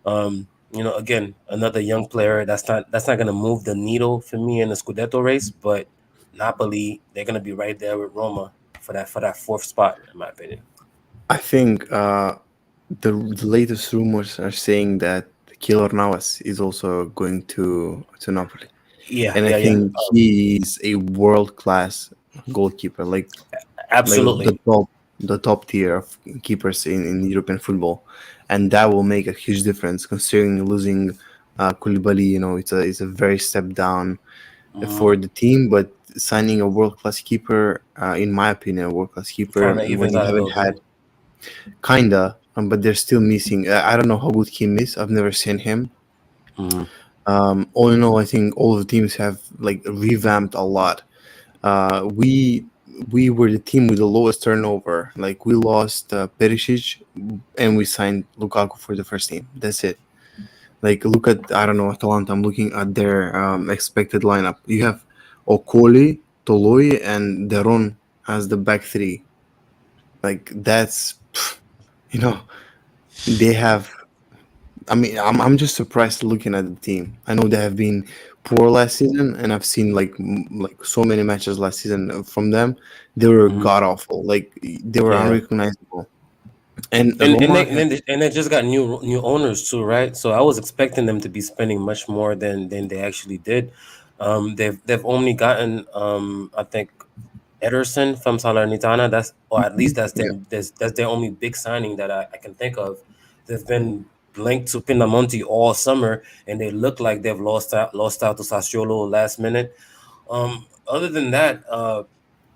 Again, another young player that's not going to move the needle for me in the Scudetto race, but Napoli, they're going to be right there with Roma for that fourth spot, in my opinion. I think the latest rumors are saying that Keylor Navas is also going to Napoli, Yeah, and I yeah, yeah. think he is a world class goalkeeper, like Absolutely. the top tier of keepers in European football, and that will make a huge difference considering losing Koulibaly. It's a very step down Hmm. for the team, but signing a world class keeper, in my opinion, a world class keeper Kind of when evens you out a haven't little had bit. kinda, but they're still missing. I don't know how good Kim is. I've never seen him. Hmm. All in all, I think all the teams have like revamped a lot. We were the team with the lowest turnover. Like we lost Perisic, and we signed Lukaku for the first team. That's it. Like look at, I don't know, Atalanta. I'm looking at their expected lineup. You have Okoli, Toloi, and Deron as the back three. Like that's you know they have. I mean, I'm just surprised looking at the team. I know they have been poor last season, and I've seen like so many matches last season from them. They were Hmm. god awful. Like they were Yeah. unrecognizable. And And Roma they had, and they just got new owners too, right? So I was expecting them to be spending much more than they actually did. They've only gotten I think Ederson from Salernitana. Or at least yeah, that's their only big signing that I can think of. They've been linked to Pinamonti all summer, and they look like they've lost out to Sassuolo last minute. Other than that,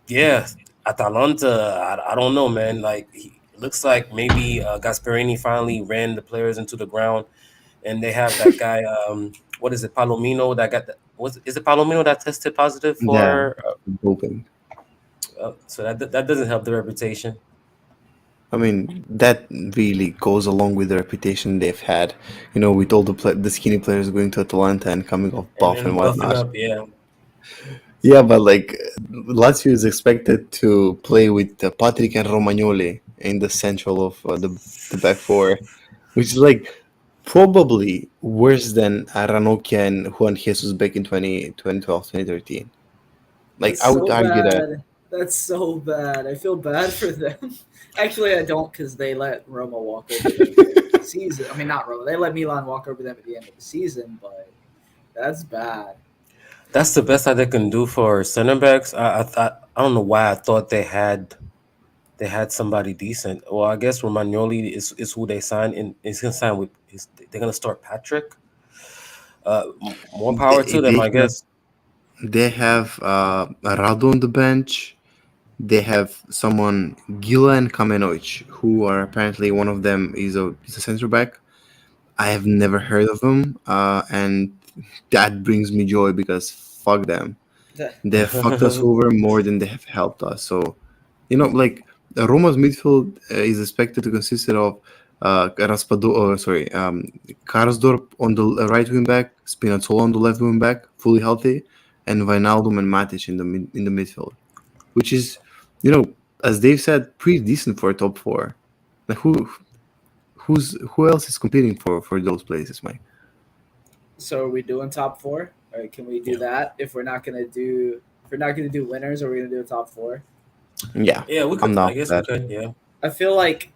yeah, Atalanta. I don't know, man. Like it looks like maybe Gasperini finally ran the players into the ground, and they have that guy. What is it, Palomino? That got the, is it Palomino that tested positive yeah, for? doping. So that doesn't help the reputation. I mean, that really goes along with the reputation they've had. With all the skinny players going to Atalanta and coming off And buff and then buffing whatnot. up, yeah. Yeah, but like Lazio is expected to play with Patrick and Romagnoli in the central of the back four, which is like probably worse than Ranocchia and Juan Jesus back in 2012, 2013. Like That's I would so argue that. bad. That's so bad. I feel bad for them. Actually, I don't because they let Roma walk over them at the end of the season. I mean, not Roma. They let Milan walk over them at the end of the season, but that's bad. That's the best that they can do for center backs. I don't know why I thought they had somebody decent. Well, I guess Romagnoli is who they signed, and is gonna sign with. They're gonna start Patrick. More power They, to them, they I have guess. they have Rado on the bench. They have someone Gila and Kamenovic, who are apparently one of them is a center back. I have never heard of them, and that brings me joy because fuck them. They have fucked us over more than they have helped us. So, like Roma's midfield is expected to consist of Karsdorp on the right wing back, Spinazzola on the left wing back, fully healthy, and Wijnaldum and Matic in the midfield, which is, as Dave said, pretty decent for a top four. Like who else is competing for those places, Mike? So are we doing top four? Or can we do Yeah, that if we're not gonna do winners, are we gonna do a top four? Yeah, yeah, we I'm could. down I for guess we that. could. Yeah, I feel like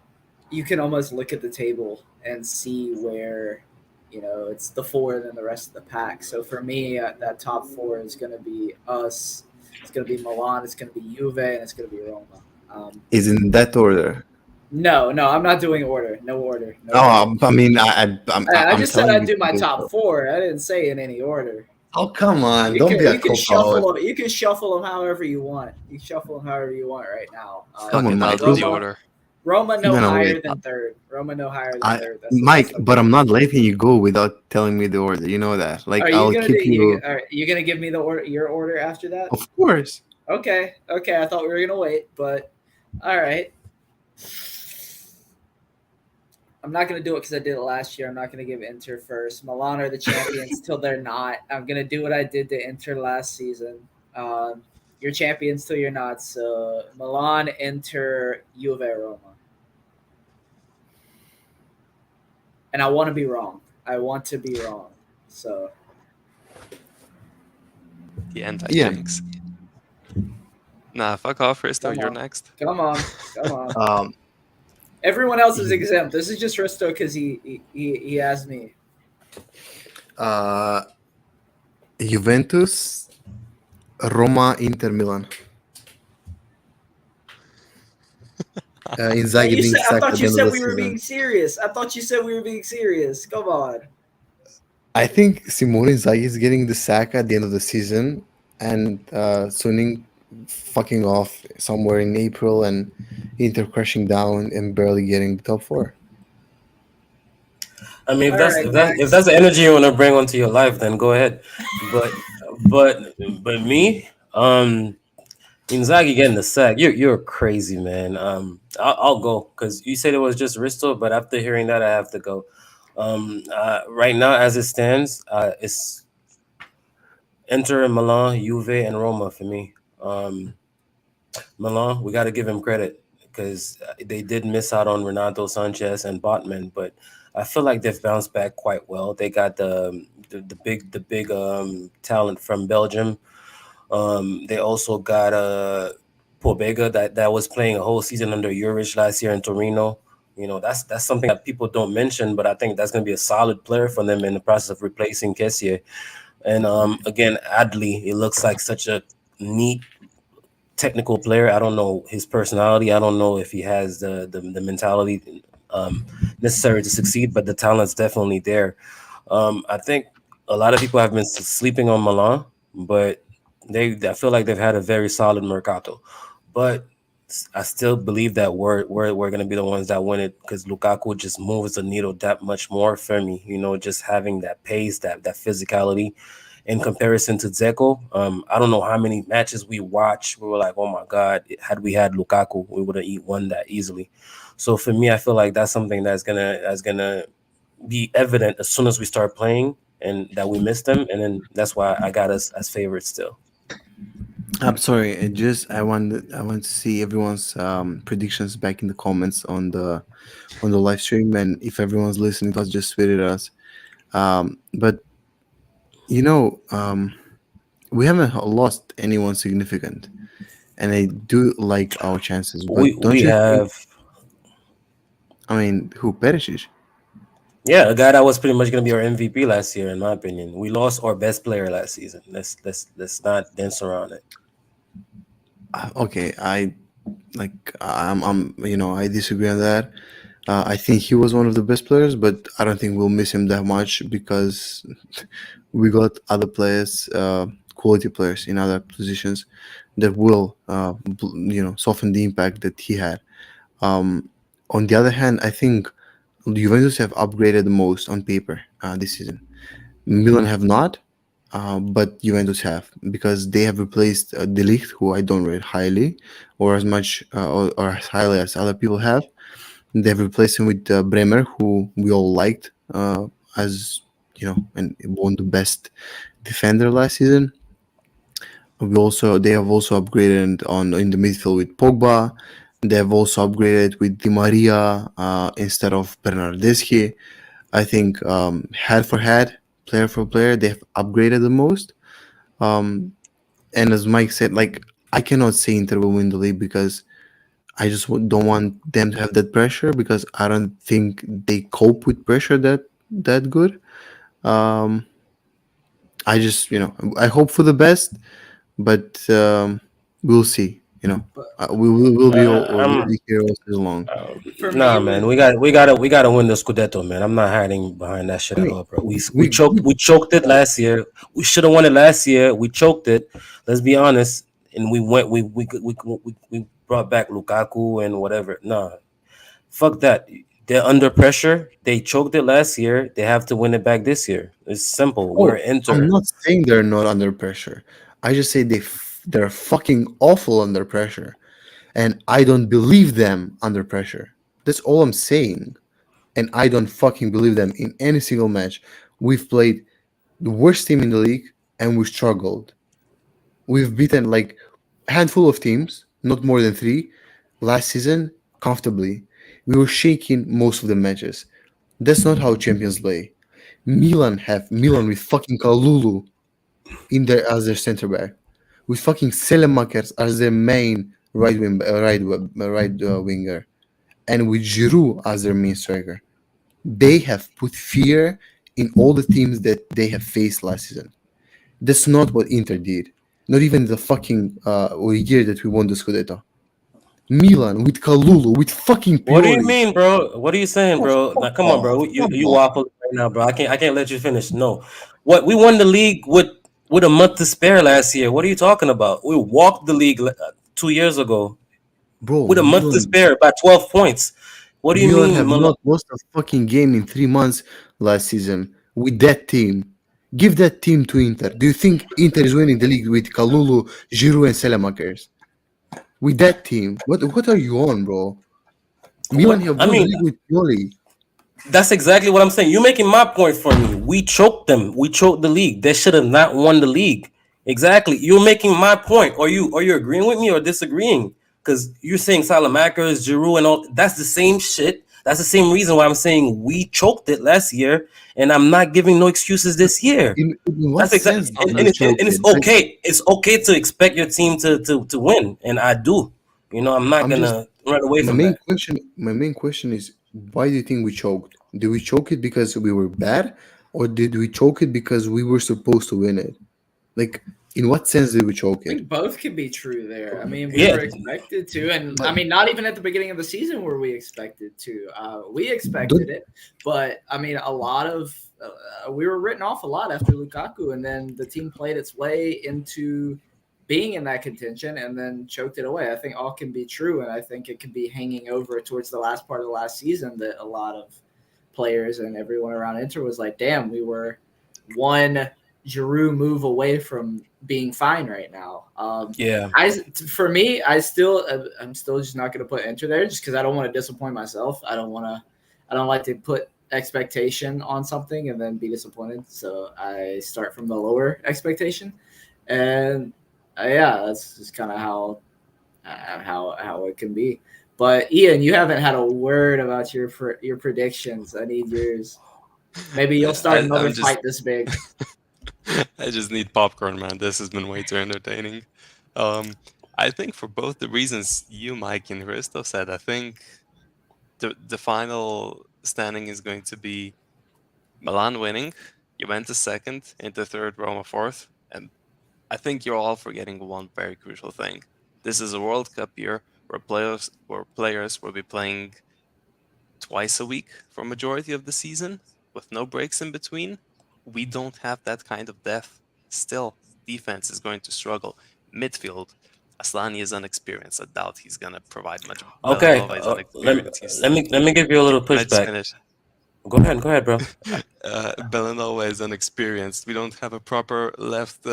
you can almost look at the table and see where it's the four and then the rest of the pack. So for me, that top four is going to be us. It's going to be Milan. It's going to be Juve, and it's going to be Roma. Is in that order. No, I'm not doing order. No order. No order. Oh, I mean, I I'm just said telling I'd you do to my do top so. four. I didn't say in any order. Oh, come on! You Don't can be a you can cop out. shuffle them. You can shuffle them however you want. You can shuffle them however you want right now. Come Fuck on, it, I'll Mike. do the Look, Roma, order. Roma no no, no, higher wait. than third. Roma no higher than I third. That's the Mike, best I'm but gonna I'm do. not letting you go without telling me the order. You know that. Like, Are you I'll gonna do keep you. are you gonna give me the order your order after that? Of course. Okay. I thought we were gonna wait, but all right. I'm not gonna do it because I did it last year. I'm not gonna give Inter first. Milan are the champions till they're not. I'm gonna do what I did to Inter last season. Um, You're champions till you're not. So Milan, Inter, Juve, Roma. And I want to be wrong. I want to be wrong. So The anti Yeah. jinx. Nah, fuck off, Risto. come You're on, next. come on, come on. Um, Everyone else is exempt. This is just Risto because he asked me. uh, Juventus, Roma, Inter, Milan. Inzaghi being I sacked thought at you the end of said the we were season. being serious. I thought you said we were being serious. Come on. I think Simone Inzaghi is getting the sack at the end of the season, and Suning fucking off somewhere in April, and Inter crashing down and barely getting the top four. I mean, if All that's right, if that if next. that's the energy you want to bring onto your life, then go ahead. But but me, Inzaghi getting the sack. You're crazy, man. I'll go because you said it was just Risto, but after hearing that, I have to go. Right now, as it stands, it's Inter, Milan, Juve, and Roma for me. Milan, we got to give him credit because they did miss out on Renato Sanchez and Botman, but I feel like they've bounced back quite well. They got the big talent from Belgium. They also got Pobega that was playing a whole season under Juric last year in Torino. You know, that's something that people don't mention, but I think that's going to be a solid player for them in the process of replacing Kessier. And again, Adli, it looks like such a neat technical player. I don't know his personality. I don't know if he has the mentality necessary to succeed, but the talent's definitely there. I think a lot of people have been sleeping on Milan, but I feel like they've had a very solid mercato. But I still believe that we're gonna be the ones that win it because Lukaku just moves the needle that much more for me. You know, just having that pace, that physicality in comparison to Dzeko. I don't know how many matches we watched. We were like, oh my God, had we had Lukaku, we would have won that easily. So for me, I feel like that's something that's gonna be evident as soon as we start playing and that we missed them. And then that's why I got us as favorites still. I'm sorry. I want to see everyone's predictions back in the comments on the live stream, and if everyone's listening to us, just tweet at us. But you know, we haven't lost anyone significant, and I do like our chances. We But don't we you think? have I mean, who perishes? yeah, a guy that was pretty much gonna be our MVP last year, in my opinion. We lost our best player last season. Let's not dance around it. Okay, I disagree on that. I think he was one of the best players, but I don't think we'll miss him that much because we got other players, quality players in other positions that will, soften the impact that he had. Um, on the other hand, I think Juventus have upgraded the most on paper this season. Milan have not, but Juventus have because they have replaced De Ligt, who I don't rate highly, or as much or as highly as other people have. They've replaced him with Bremer, who we all liked as and won the best defender last season. They have also upgraded on in the midfield with Pogba. They have also upgraded with Di Maria instead of Bernardeschi. I think head for head, player for player, they have upgraded the most. Um, and as Mike said, like I cannot say Inter will win the league because I just don't want them to have that pressure because I don't think they cope with pressure that good. Um, I just I hope for the best, but we'll see. But We'll be we'll I'm be here all season long. for me, Nah, man. We gotta win the Scudetto, man. I'm not hiding behind that shit I at mean, all, bro. We we choked it last year. We should have won it last year. We choked it. Let's be honest. And we went. We brought back Lukaku and whatever. Nah, fuck that. They're under pressure. They choked it last year. They have to win it back this year. It's simple. We're oh, I'm Inter. not saying they're not under pressure. I just say they're fucking awful under pressure, and I don't believe them under pressure. That's all I'm saying. And I don't fucking believe them in any single match. We've played the worst team in the league and we struggled. We've beaten like handful of teams, not more than three, last season comfortably. We were shaking most of the matches. That's not how champions play. Milan with fucking Kalulu in there as their center back, with fucking Selemakers as their main winger, and with Giroud as their main striker. They have put fear in all the teams that they have faced last season. That's not what Inter did. Not even the fucking year that we won the Scudetto. Milan with Kalulu with fucking What do you Pioli. mean, bro? What are you saying, Oh, bro? fuck Now, come on, bro. off! You Come you on! waffle right now, bro. I can't let you finish. No, what we won the league with a month to spare last year. What are you talking about? We walked the league 2 years ago Bro, with a month to spare by 12 points. What do you Milan mean, have not lost a fucking game in 3 months last season with that team. Give that team to Inter. Do you think Inter is winning the league with Kalulu, Giroud, and Selemakers? With that team, what are you on, bro? Milan What have I won the mean, league with Pioli. that's exactly what I'm saying. You're making my point for me. We choked them. We choked the league. They should have not won the league. Exactly. You're making my point. Are you agreeing with me or disagreeing? Because you're saying Salamakers, Giroud, and all that's the same shit. That's the same reason why I'm saying we choked it last year, and I'm not giving no excuses this year. In what That's exactly, sense It's did not and, that and, we it's, and choke and it's it? okay. It's okay to expect your team to win, and I do. I'm not I'm just gonna run away my from main that. question. My main question is, why do you think we choked? Did we choke it because we were bad, or did we choke it because we were supposed to win it? Like, in what sense did we choke I it? think both could be true there. I mean, we Yeah, were expected to, and I But mean, not even at the beginning of the season were we expected to. We expected don't it, but I mean, a lot of we were written off a lot after Lukaku, and then the team played its way into being in that contention, and then choked it away. I think all can be true, and I think it could be hanging over towards the last part of the last season that a lot of players and everyone around Inter was like, "Damn, we were one Giroud move away from being fine right now." yeah. For me, I'm still just not going to put Inter there just because I don't want to disappoint myself. I don't like to put expectation on something and then be disappointed. So I start from the lower expectation, and yeah, that's just kind of how it can be. But Ian, you haven't had a word about your predictions. I need yours. Maybe you'll start another I'm just fight this big. I just need popcorn, man. This has been way too entertaining. Um, I think for both the reasons you, Mike, and Hristo said, I think the final standing is going to be Milan winning, Juventus second, Inter third, Roma fourth, and I think you're all forgetting one very crucial thing. This is a World Cup year where players will be playing twice a week for majority of the season with no breaks in between. We don't have that kind of depth. Still, defense is going to struggle. Midfield, Aslani is unexperienced. I doubt he's gonna provide much. Okay. Belanova is Let me unexperienced. He's let me let me give you a little can I just pushback. finish? Go ahead, bro. Belanova is unexperienced. We don't have a proper left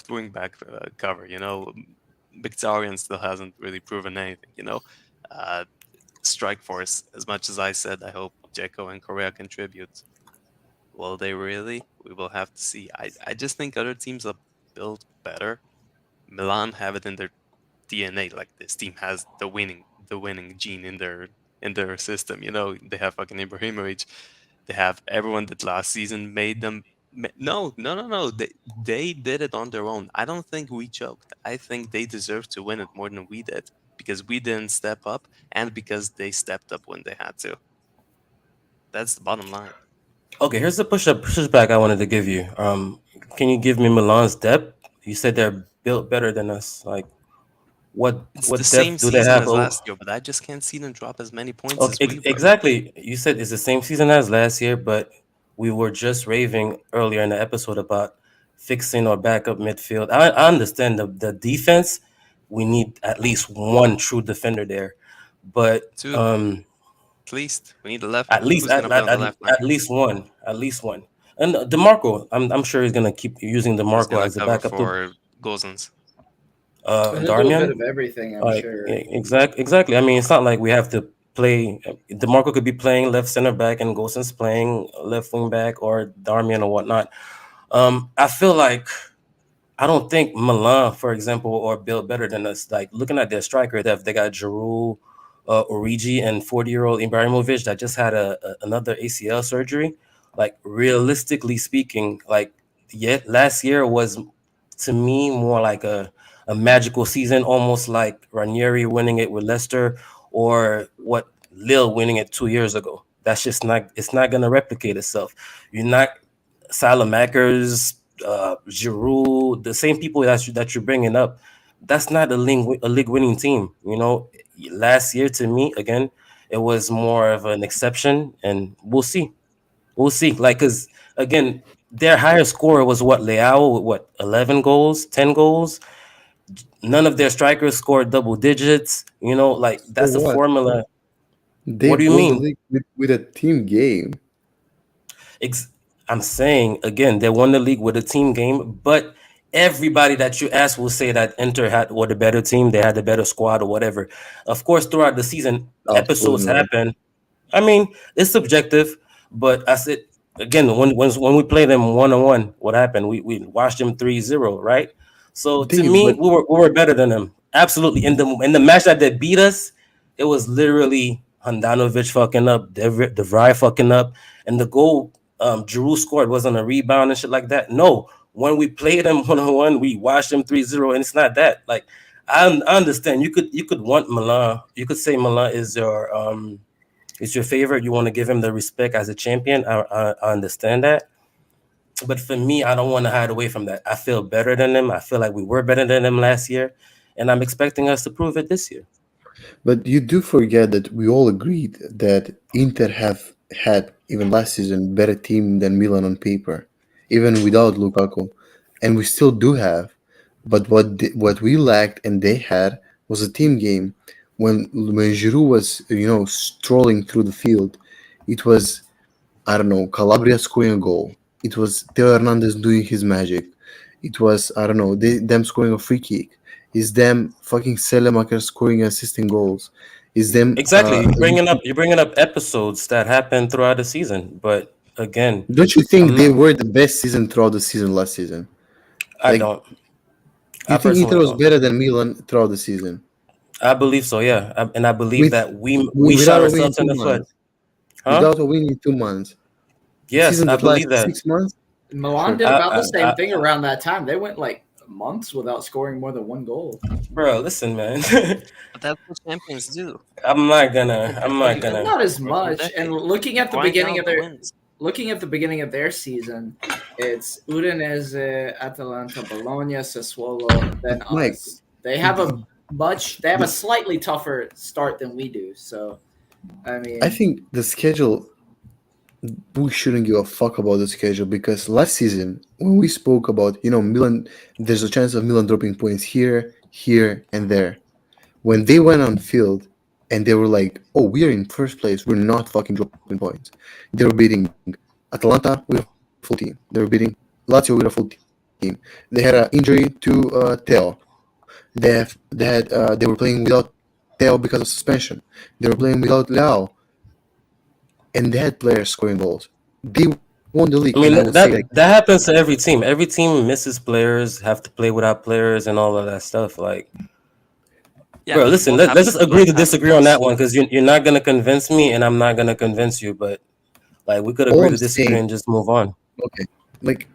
wing back cover. Mkhitaryan still hasn't really proven anything. Uh, Strike Force. As much as I said, I hope Dzeko and Korea contribute. Will they really? We will have to see. I just think other teams are built better. Milan have it in their DNA. Like this team has the winning gene in their system. They have fucking Ibrahimovic. They have everyone that last season made them. No, no, no, no. They did it on their own. I don't think we choked. I think they deserve to win it more than we did because we didn't step up and because they stepped up when they had to. That's the bottom line. Okay, here's the pushback I wanted to give you. Can you give me Milan's depth? You said they're built better than us. Like, what It's the what same depth do they season have? as Oh, last year, but I just can't see them drop as many points okay, as we were. exactly. You said it's the same season as last year, but we were just raving earlier in the episode about fixing our backup midfield. I understand the defense. We need at least one true defender there, but Two, at least. We need a left. at least Who's gonna play on the left flank? at least one, at least one. And Demarco, I'm sure he's gonna keep using Who's Demarco gonna as a cover backup to for Gozens? And he'll do a bit Darmian. of everything, I'm Like sure. exactly. I mean, it's not like we have to play. Demarco could be playing left center back and Gosens playing left wing back or Darmian or whatnot. I feel like I don't think Milan, for example, are built better than us. Like looking at their striker depth, they got Giroud, Origi, and 40-year-old Ibrahimovic that just had another ACL surgery. Like realistically speaking, like yet last year was to me more like a magical season, almost like Ranieri winning it with Leicester or what Lille winning it 2 years ago. That's just not. It's not gonna replicate itself. You're not Salamakers, Giroud, the same people that you're bringing up. That's not a league winning team. Last year to me again, it was more of an exception, and we'll see. We'll see. Like, cause again, their highest scorer was what Leao with what 11 goals, 10 goals. None of their strikers scored double digits. Like So that's a what? formula. They What do you won the mean? league with a team game. Ex- I'm saying again, they won the league with a team game, but everybody that you ask will say that Inter had were the better team, they had the better squad or whatever. Of course, throughout the season, Absolutely episodes not. happen. I mean, it's subjective, but I said again, when we play them 1-on-1, what happened? We watched them 3-0, right? So to They me, but we were better than them. Absolutely. In the match that they beat us, it was literally Handanovic fucking up, DeVry fucking up, and the goal Giroud scored wasn't a rebound and shit like that. No, when we played them 1-on-1, we watched them 3-0, and it's not that. Like I understand you could want Milan. You could say Milan is your favorite. You want to give him the respect as a champion. I understand that. But for me, I don't want to hide away from that. I feel better than them. I feel like we were better than them last year. And I'm expecting us to prove it this year. But you do forget that we all agreed that Inter have had even last season better team than Milan on paper, even without Lukaku, and we still do have. But what we lacked and they had was a team game. When Giroud was strolling through the field, it was I don't know Calabria scoring a goal. It was Theo Hernandez doing his magic. It was I don't know them scoring a free kick. Is them fucking Selemaker scoring and assisting goals. Is them Exactly. You're bringing up episodes that happened throughout the season. But again, don't you I'm think they not were the best season throughout the season last season? I Like don't. you I think Inter personally was don't. better than Milan throughout the season I believe so, yeah. And I believe with, that we shot without a win in ourselves in two the foot. months? Huh? Without a win in 2 months, a Yes, season I that believe lasts that. 6 months. Milan Sure. did about I, the same thing around that time. They went like months without scoring more than one goal. bro, listen, man. But that's what champions do. I'm not gonna. It, I'm it's not like And gonna. not as for much. And decades. looking You at the grind beginning out of the their wins. season, it's Udinese, Atalanta, Bologna, Sassuolo, then Mike, us. They have a slightly tougher start than we do. So I I mean, think the schedule we shouldn't give a fuck about the schedule because last season when we spoke about Milan, there's a chance of Milan dropping points here, here, and there. When they went on field and they were like, "Oh, we are in first place. We're not fucking dropping points." They were beating Atalanta with a full team. They were beating Lazio with a full team. They had an injury to Theo. They were playing without Theo because of suspension. They were playing without Leao, and they had players scoring goals. They won the league, and I would I say mean like that happens to every team. Every team misses players, have to play without players, and all of that stuff. Like, Yeah, bro, but listen, what let's happened just to agree Milan to happened disagree to on us. that one because you're not gonna convince me, and I'm not gonna convince you. But like, we could all agree I'm to disagree saying. and just move on. Okay, like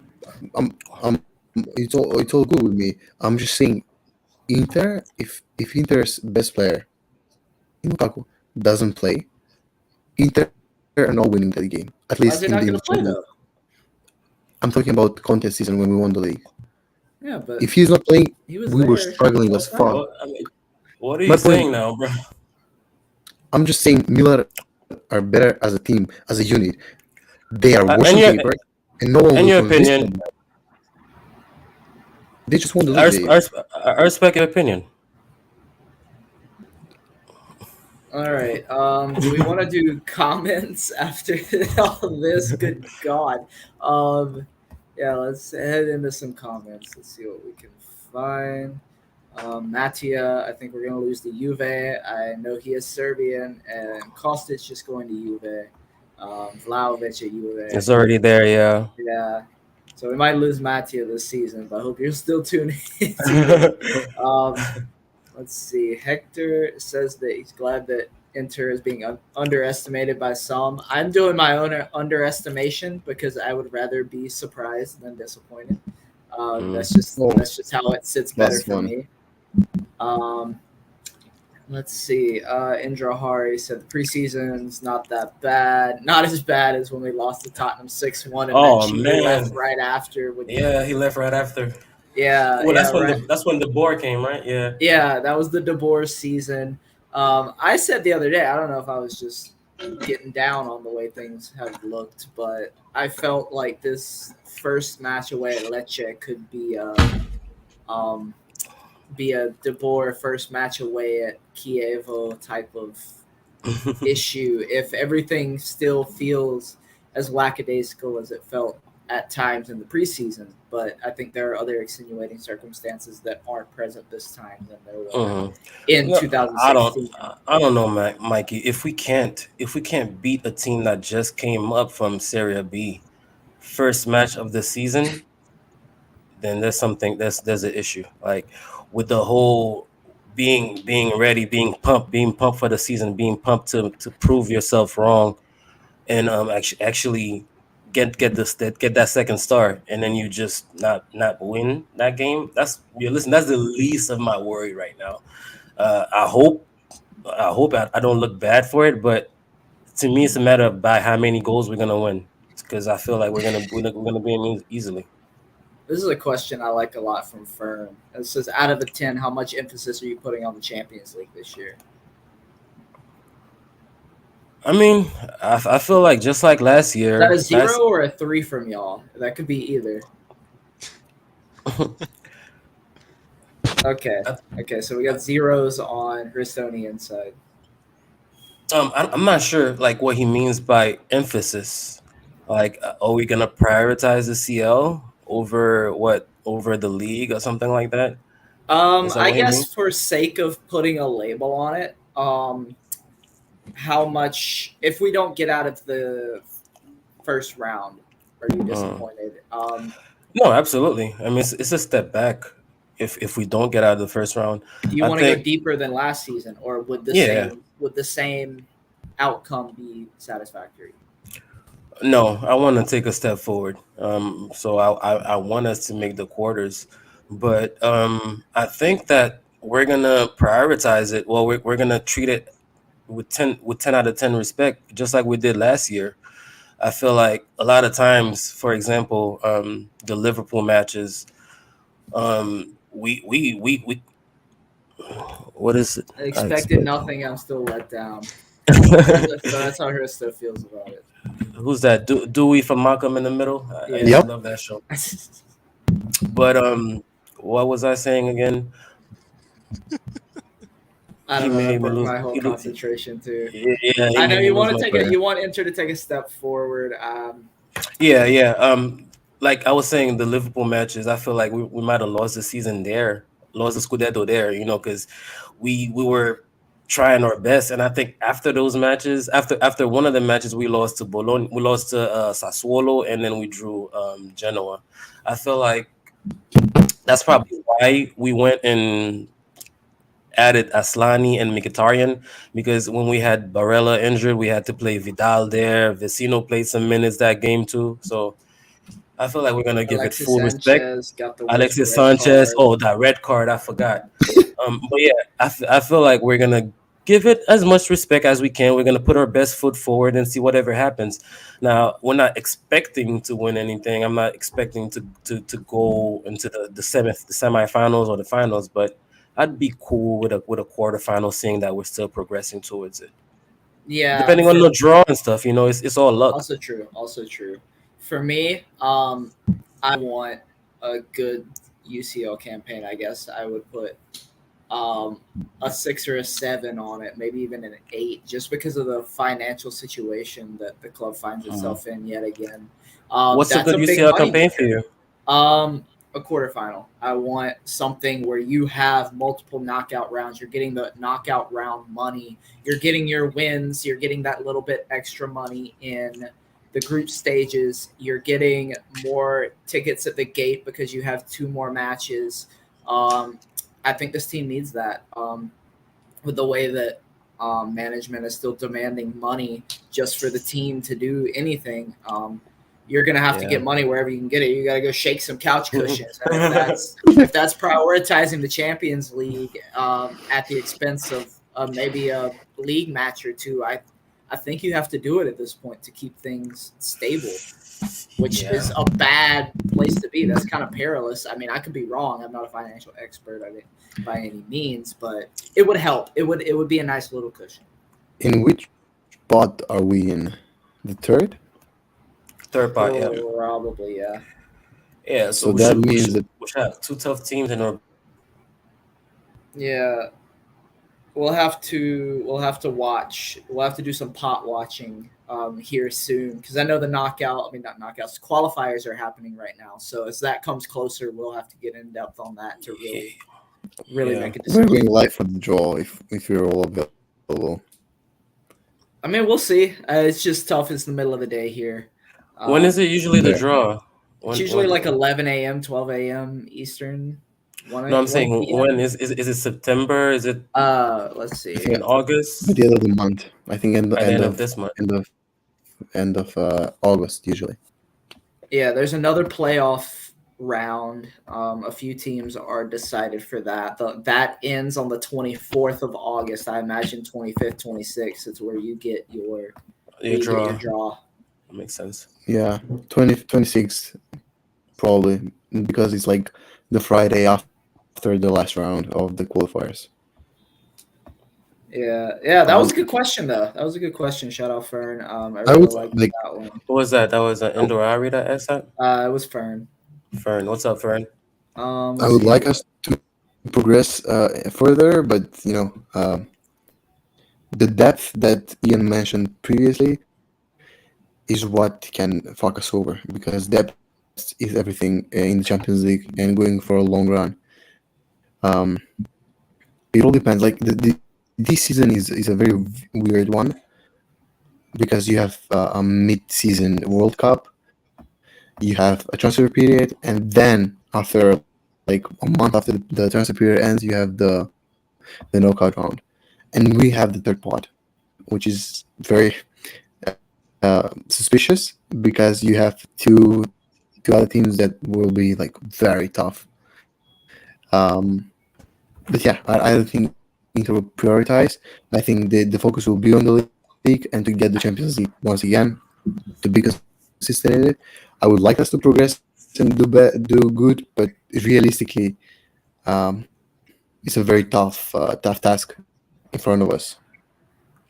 it's all good with me. I'm just saying Inter, if Inter's best player Lukaku doesn't play, Inter are not winning that game. At least in why the is he not initial going to league. play though? I'm talking about contest season when we won the league. Yeah, but If he's not playing, he was we were there the struggling whole as fuck. time. What, I mean, what are My you point, saying now, bro? I'm just saying Miller are better as a team, as a unit. They are worse on And your paper, and no one and will your convince me opinion, of that. They just won the I, league, res- Dave. I, res- I respect your opinion. All right. Do we want to do comments after all this? Good God. Yeah, let's head into some comments. Let's see what we can find. Mattia, I think we're going to lose to Juve. I know he is Serbian, and Kostic is going to Juve. Vlahovic at Juve. It's already there, yeah. Yeah. So we might lose Mattia this season, but I hope you're still tuning in. Let's see. Hector says that he's glad that Inter is being underestimated by some. I'm doing my own underestimation because I would rather be surprised than disappointed. That's just how it sits better That's for fun. me. Let's see. Indra Hari said the preseason's not that bad. Not as bad as when we lost to Tottenham 6-1 and Oh, then Chu man. left right after. Yeah, he left right after. Yeah, Well, yeah, right. that's when the board came, right? Yeah. Yeah, that was the De Boer season. I said the other day, I don't know if I was just getting down on the way things have looked, but I felt like this first match away at Lecce could be a De Boer first match away at Chievo type of issue if everything still feels as lackadaisical as it felt at times in the preseason. But I think there are other extenuating circumstances that aren't present this time than there were in No, 2016. I don't know, Mikey. If we can't beat a team that just came up from Serie B, first match of the season, then there's an issue. Like with the whole being ready, being pumped for the season, being pumped to prove yourself wrong, and actually get that second star, and then you just not win that game. That's the least of my worry right now. I hope I don't look bad for it, but to me, it's a matter of by how many goals we're gonna win. Because I feel like we're gonna win easily. This is a question I like a lot from Fern. It says, out of a 10, how much emphasis are you putting on the Champions League this year? I mean, I feel like just like last year. Is that a 0 or a 3 from y'all? That could be either. Okay. So we got zeros on Ristonian side. I'm not sure like what he means by emphasis. Like, are we gonna prioritize the CL over the league or something like that? I guess for sake of putting a label on it, how much if we don't get out of the first round, are you disappointed? No, absolutely. I mean, it's a step back if we don't get out of the first round. Do you want to go deeper than last season, or would the same outcome be satisfactory? No, I want to take a step forward. So I want us to make the quarters, but I think that we're gonna prioritize it. Well, we're gonna treat it with 10 out of 10 respect, just like we did last year. I feel like a lot of times, for example, the Liverpool matches, we what is it? I expected nothing. I'm still let down. That's how Hristo feels about it. Who's that? Dewey from Malcolm in the Middle. I love that show. But what was I saying again? I don't know. I broke my whole concentration too. Yeah, I know you want to you want Inter to take a step forward. Like I was saying, the Liverpool matches, I feel like we might have lost the season there, lost the Scudetto there, because we were trying our best, and I think after those matches, after one of the matches, we lost to Bologna, we lost to Sassuolo, and then we drew Genoa. I feel like that's probably why we went and added Aslani and Mkhitaryan, because when we had Barella injured, we had to play Vidal there. Vecino played some minutes that game too, so I feel like we're gonna give it full respect. Alexis Sanchez, that red card, I forgot. But yeah, I feel like we're gonna give it as much respect as we can. We're gonna put our best foot forward and see whatever happens. Now, we're not expecting to win anything. I'm not expecting to go into the semifinals or the finals, but I'd be cool with a quarterfinal, seeing that we're still progressing towards it. Yeah, depending on the draw and stuff, it's all luck. Also true. For me, I want a good UCL campaign. I guess I would put a 6 or a 7 on it, maybe even an 8, just because of the financial situation that the club finds itself in yet again. What's a good UCL campaign for you? A quarterfinal. I want something where you have multiple knockout rounds. You're getting the knockout round money. You're getting your wins. You're getting that little bit extra money in the group stages. You're getting more tickets at the gate because you have two more matches. I think this team needs that. With the way that management is still demanding money just for the team to do anything. You're gonna have to Yeah. get money wherever you can get it. You got to go shake some couch cushions. And if that's prioritizing the Champions League at the expense of maybe a league match or two, I think you have to do it at this point to keep things stable, which Yeah. is a bad place to be. That's kind of perilous. I mean, I could be wrong. I'm not a financial expert by any means, but it would help. It would be a nice little cushion. In which spot are we in? The third? Third part, yeah. Probably, yeah. Yeah, so So that means that we should have two tough teams in our. Yeah. We'll have to watch. We'll have to do some pot watching here soon because I know the knockout. I mean, not knockouts. Qualifiers are happening right now. So as that comes closer, we'll have to get in depth on that to really Yeah. make a we're decision. going live for the draw if you're all available. I mean, we'll see. It's just tough. It's the middle of the day here. When is it usually the Yeah. draw? It's usually like 11 a.m., 12 a.m. Eastern. No, I'm saying when is it September? Is it Let's see. I think in August? By the end of the month. I think By the end of this month. end of August usually. Yeah, there's another playoff round. A few teams are decided for that. That ends on the 24th of August. I imagine 25th, 26th is where you get your draw. That makes sense. Yeah, 26 probably because it's like the Friday after the last round of the qualifiers. Yeah, that was a good question though. That was a good question. Shout out Fern. I I really would liked like that one. What was that? That was an indoor Ari that asked that? It was Fern. Fern, what's up, Fern? I would like us to progress further, but the depth that Ian mentioned previously is what can fuck us over because depth is everything in the Champions League and going for a long run. It all depends. Like this season is a very weird one because you have a mid-season World Cup, you have a transfer period, and then after like a month after the transfer period ends, you have the knockout round, and we have the third pot, which is very suspicious because you have two other teams that will be like very tough. But yeah, I don't think Inter will prioritize. I think the focus will be on the league and to get the Champions League once again to be consistent in it. I would like us to progress and do good, but realistically, it's a very tough task in front of us.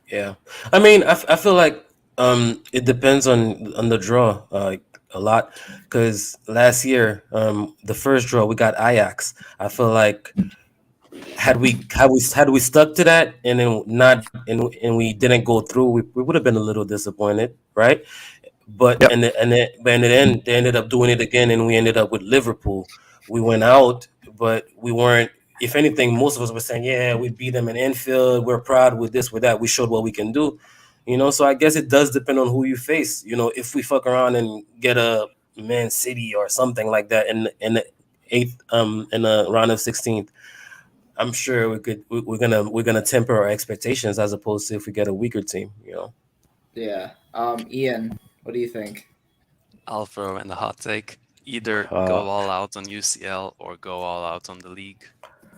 Yeah, I mean, I feel like it depends on the draw a lot because last year the first draw we got Ajax. I feel like had we stuck to that and then not and we didn't go through, we would have been a little disappointed, right? But Yep. and in the end they ended up doing it again, and we ended up with Liverpool. We went out, but we weren't. If anything, most of us were saying, "Yeah, we beat them in Anfield. We're proud with this, with that. We showed what we can do." So I guess it does depend on who you face. If we fuck around and get a Man City or something like that in the eighth in the round of 16th, I'm sure we're gonna temper our expectations as opposed to if we get a weaker team. Yeah. Ian, what do you think? I'll throw in the hot take. Either go all out on UCL or go all out on the league.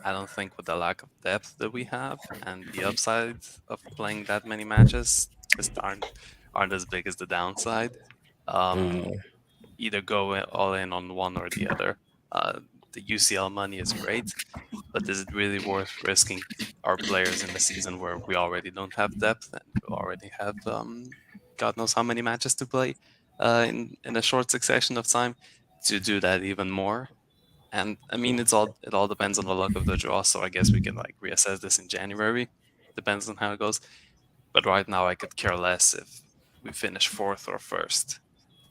I don't think with the lack of depth that we have and the upside of playing that many matches just aren't as big as the downside. Either go all in on one or the other. The UCL money is great, but is it really worth risking our players in a season where we already don't have depth and we already have God knows how many matches to play in a short succession of time to do that even more? And I mean, it all depends on the luck of the draw. So I guess we can like reassess this in January. Depends on how it goes. But right now, I could care less if we finish fourth or first.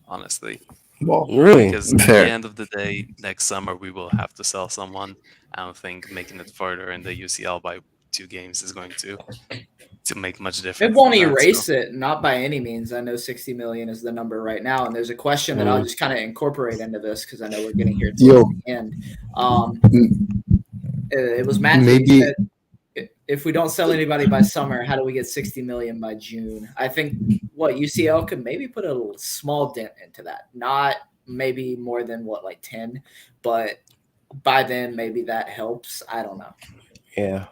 Honestly, Well, Really? because at Fair. the end of the day, next summer we will have to sell someone. I don't think making it further in the UCL by 2 games is going to make much It difference. won't in that, erase so. it, not by any means. I know 60 million is the number right now, and there's a question that I'll just kind of incorporate into this because I know we're getting here Yo, towards the end. It was Matt who maybe said, if we don't sell anybody by summer, how do we get 60 million by June? I think what UCL could maybe put a small dent into that. Not maybe more than like 10, but by then maybe that helps. I don't know. Yeah.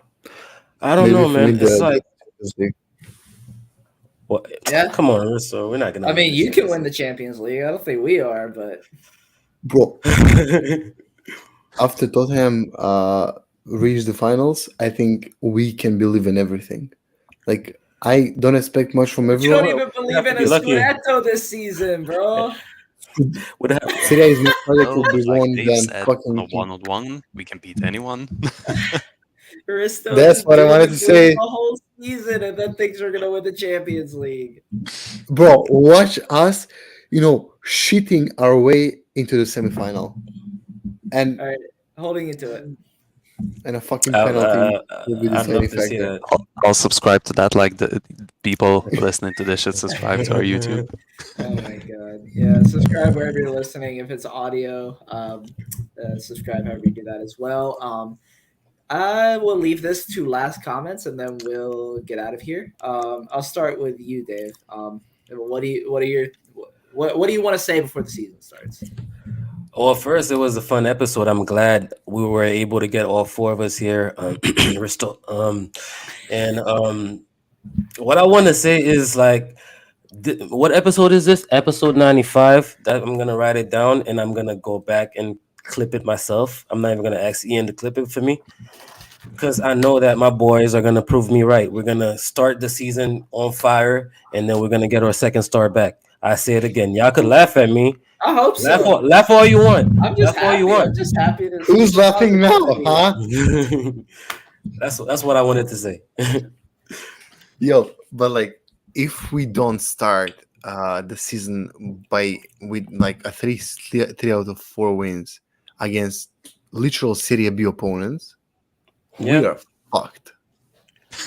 I don't maybe know, if we man. win It's the like, Champions League. what? Yeah. Come on, so we're not gonna. I win mean, the you can Champions win the Champions League. I don't think we are, but Bro, League. after Tottenham reach the finals, I think we can believe in everything. Like, I don't expect much from you don't everyone. even we believe have to in a be lucky. Scudetto this season, bro. Would have, Serie A is much harder Well, to be like won Dave than said, on a fucking. one-on-one, we can beat anyone. Christos That's is what I doom wanted and to gloom say. the whole season, and then thinks we're gonna win the Champions League. Bro, watch us, shitting our way into the semifinal. And All right, holding you to it. and a fucking penalty will be the I'd deciding love to see factor. that. I'll subscribe to that. Like the people listening to this should subscribe to our YouTube. Oh my god! Yeah, subscribe wherever you're listening. If it's audio, subscribe however you do that as well. I will leave this to last comments, and then we'll get out of here. I'll start with you, Dave. What do you want to say before the season starts? Well, first, it was a fun episode. I'm glad we were able to get all 4 of us here. We're still, and what I want to say is like, what episode is this? Episode 95. That I'm gonna write it down and I'm gonna go back and clip it myself. I'm not even gonna ask Ian to clip it for me because I know that my boys are gonna prove me right. We're gonna start the season on fire and then we're gonna get our second star back. I say it again. Y'all could laugh at me. I hope so. Laugh all you want. I'm just Laugh all you happy. I'm want. just happy to. Who's see laughing now, positivity. huh? That's what I wanted to say. Yo, but like, if we don't start the season with like a three out of 4 wins against literal Serie B opponents, we Yeah, are fucked.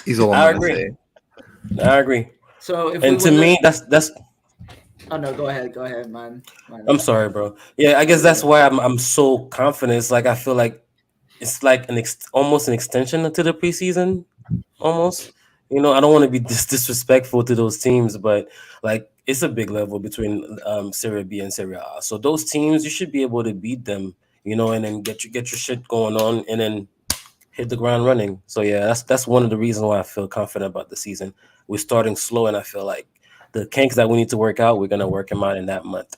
Is all I I'm gonna agree. say. I agree. So if And we to win me, this, that's. oh no, go ahead, man. I'm sorry, bro. Yeah, I guess that's why I'm so confident. It's like I feel like it's like almost an extension to the preseason, almost. I don't want to be disrespectful to those teams, but like it's a big level between Serie B and Serie A. So those teams, you should be able to beat them, and then get your shit going on, and then hit the ground running. So yeah, that's one of the reasons why I feel confident about the season. We're starting slow, and I feel like the kinks that we need to work out, we're gonna work them out in that month.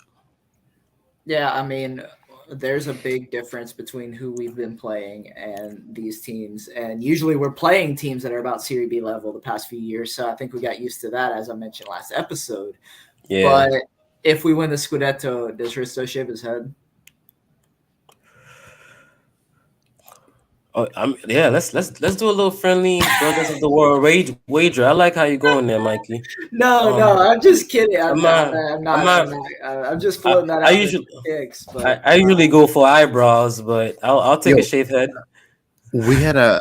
Yeah, I mean, there's a big difference between who we've been playing and these teams. And usually we're playing teams that are about Serie B level the past few years. So I think we got used to that, as I mentioned last episode. Yeah. But if we win the Scudetto, does Risto shave his head? Oh, yeah. Let's do a little friendly Brothers of the World wager. I like how you going there, Mikey. No, I'm just kidding. I'm just I, floating that I out usually there kicks, but I usually go for eyebrows, but I'll take Yo. a shaved head. We had a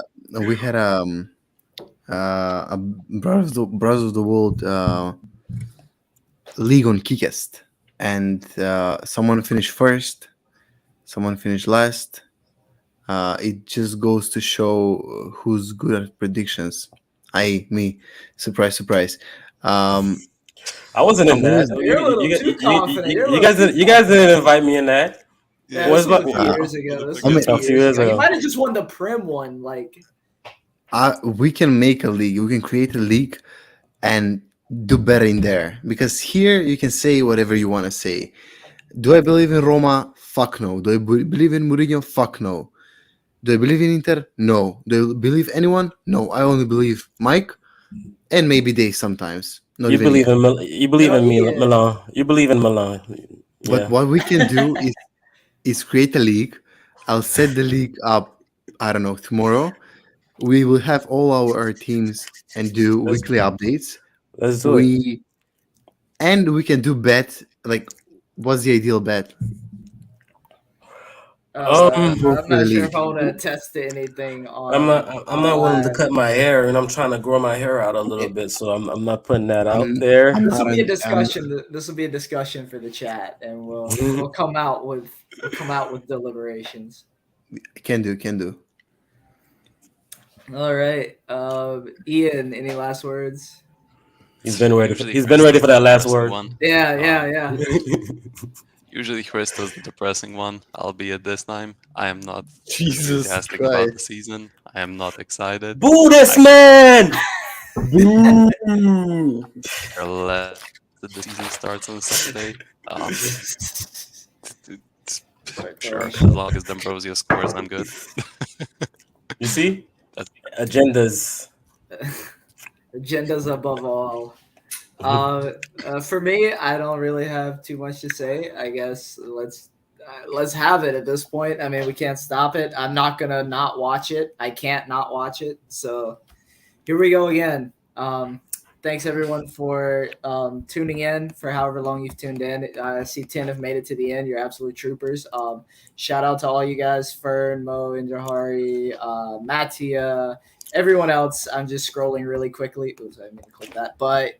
Brothers of the World league on Kikest, and someone finished first, someone finished last. It just goes to show who's good at predictions. Me, surprise, surprise. I wasn't in that. you're a little too confident. You guys didn't invite me in that. Yeah, What this was about- a few years ago. This I mean- was A few years You ago. might have just won the Prim one. Like, We can make a league. We can create a league and do better in there, because here you can say whatever you want to say. Do I believe in Roma? Fuck no. Do I believe in Mourinho? Fuck no. Do I believe in Inter? No. Do I believe anyone? No. I only believe Mike and maybe Dave sometimes. Not You even believe Ian. you believe in yeah. Milan. You believe in Milan. But Yeah. what we can do is create a league. I'll set the league up, I don't know, tomorrow. We will have all our teams and do Let's- weekly updates. Let's do it. We can do bet. Like, what's the ideal bet? I'm Both not with sure the if I want to league. attest to anything I'm not willing to cut my hair, and I'm trying to grow my hair out a little bit, so I'm not putting that out there. I'm This will not be a an- discussion. This will be a discussion for the chat, and we'll come out with deliberations. Can do. All right, Ian. Any last words? He's been ready. Usually He's been ready for that last Chris the word. one. Yeah. Usually Chris does the depressing one, albeit this time I am not Jesus enthusiastic about the Christ. season. I am not excited. Boo this man! Boo! Or let the season starts on Saturday. Sure, as long as D'Ambrosio scores, I'm good. You see? Agendas. Agendas above all. For me, I don't really have too much to say. I guess let's have it at this point. I mean, we can't stop it. I'm not gonna not watch it. I can't not watch it. So here we go again. Thanks everyone for tuning in for however long you've tuned in. I see 10 have made it to the end. You're absolute troopers. Shout out to all you guys, Fern, Mo, Indrahari, Mattia, everyone else. I'm just scrolling really quickly. Oops, I didn't mean to click that. But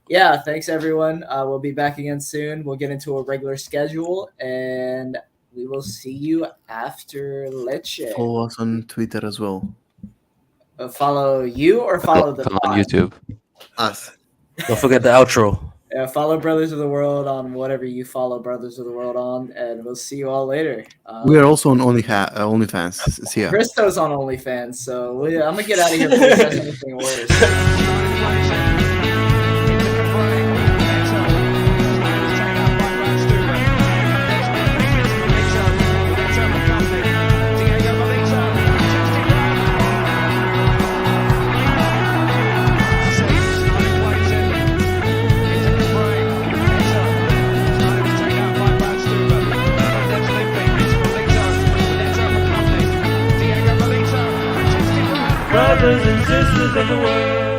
yeah, thanks everyone. We'll be back again soon. We'll get into a regular schedule, and we will see you after Leche. Follow us on Twitter as well. Follow you or follow the on pod? YouTube. Us. Don't forget the outro. Follow Brothers of the World on whatever you follow Brothers of the World on, and we'll see you all later. We are also on OnlyFans. See ya. Christo's on OnlyFans, so I'm gonna get out of here before he does anything worse. Brothers and sisters of the world.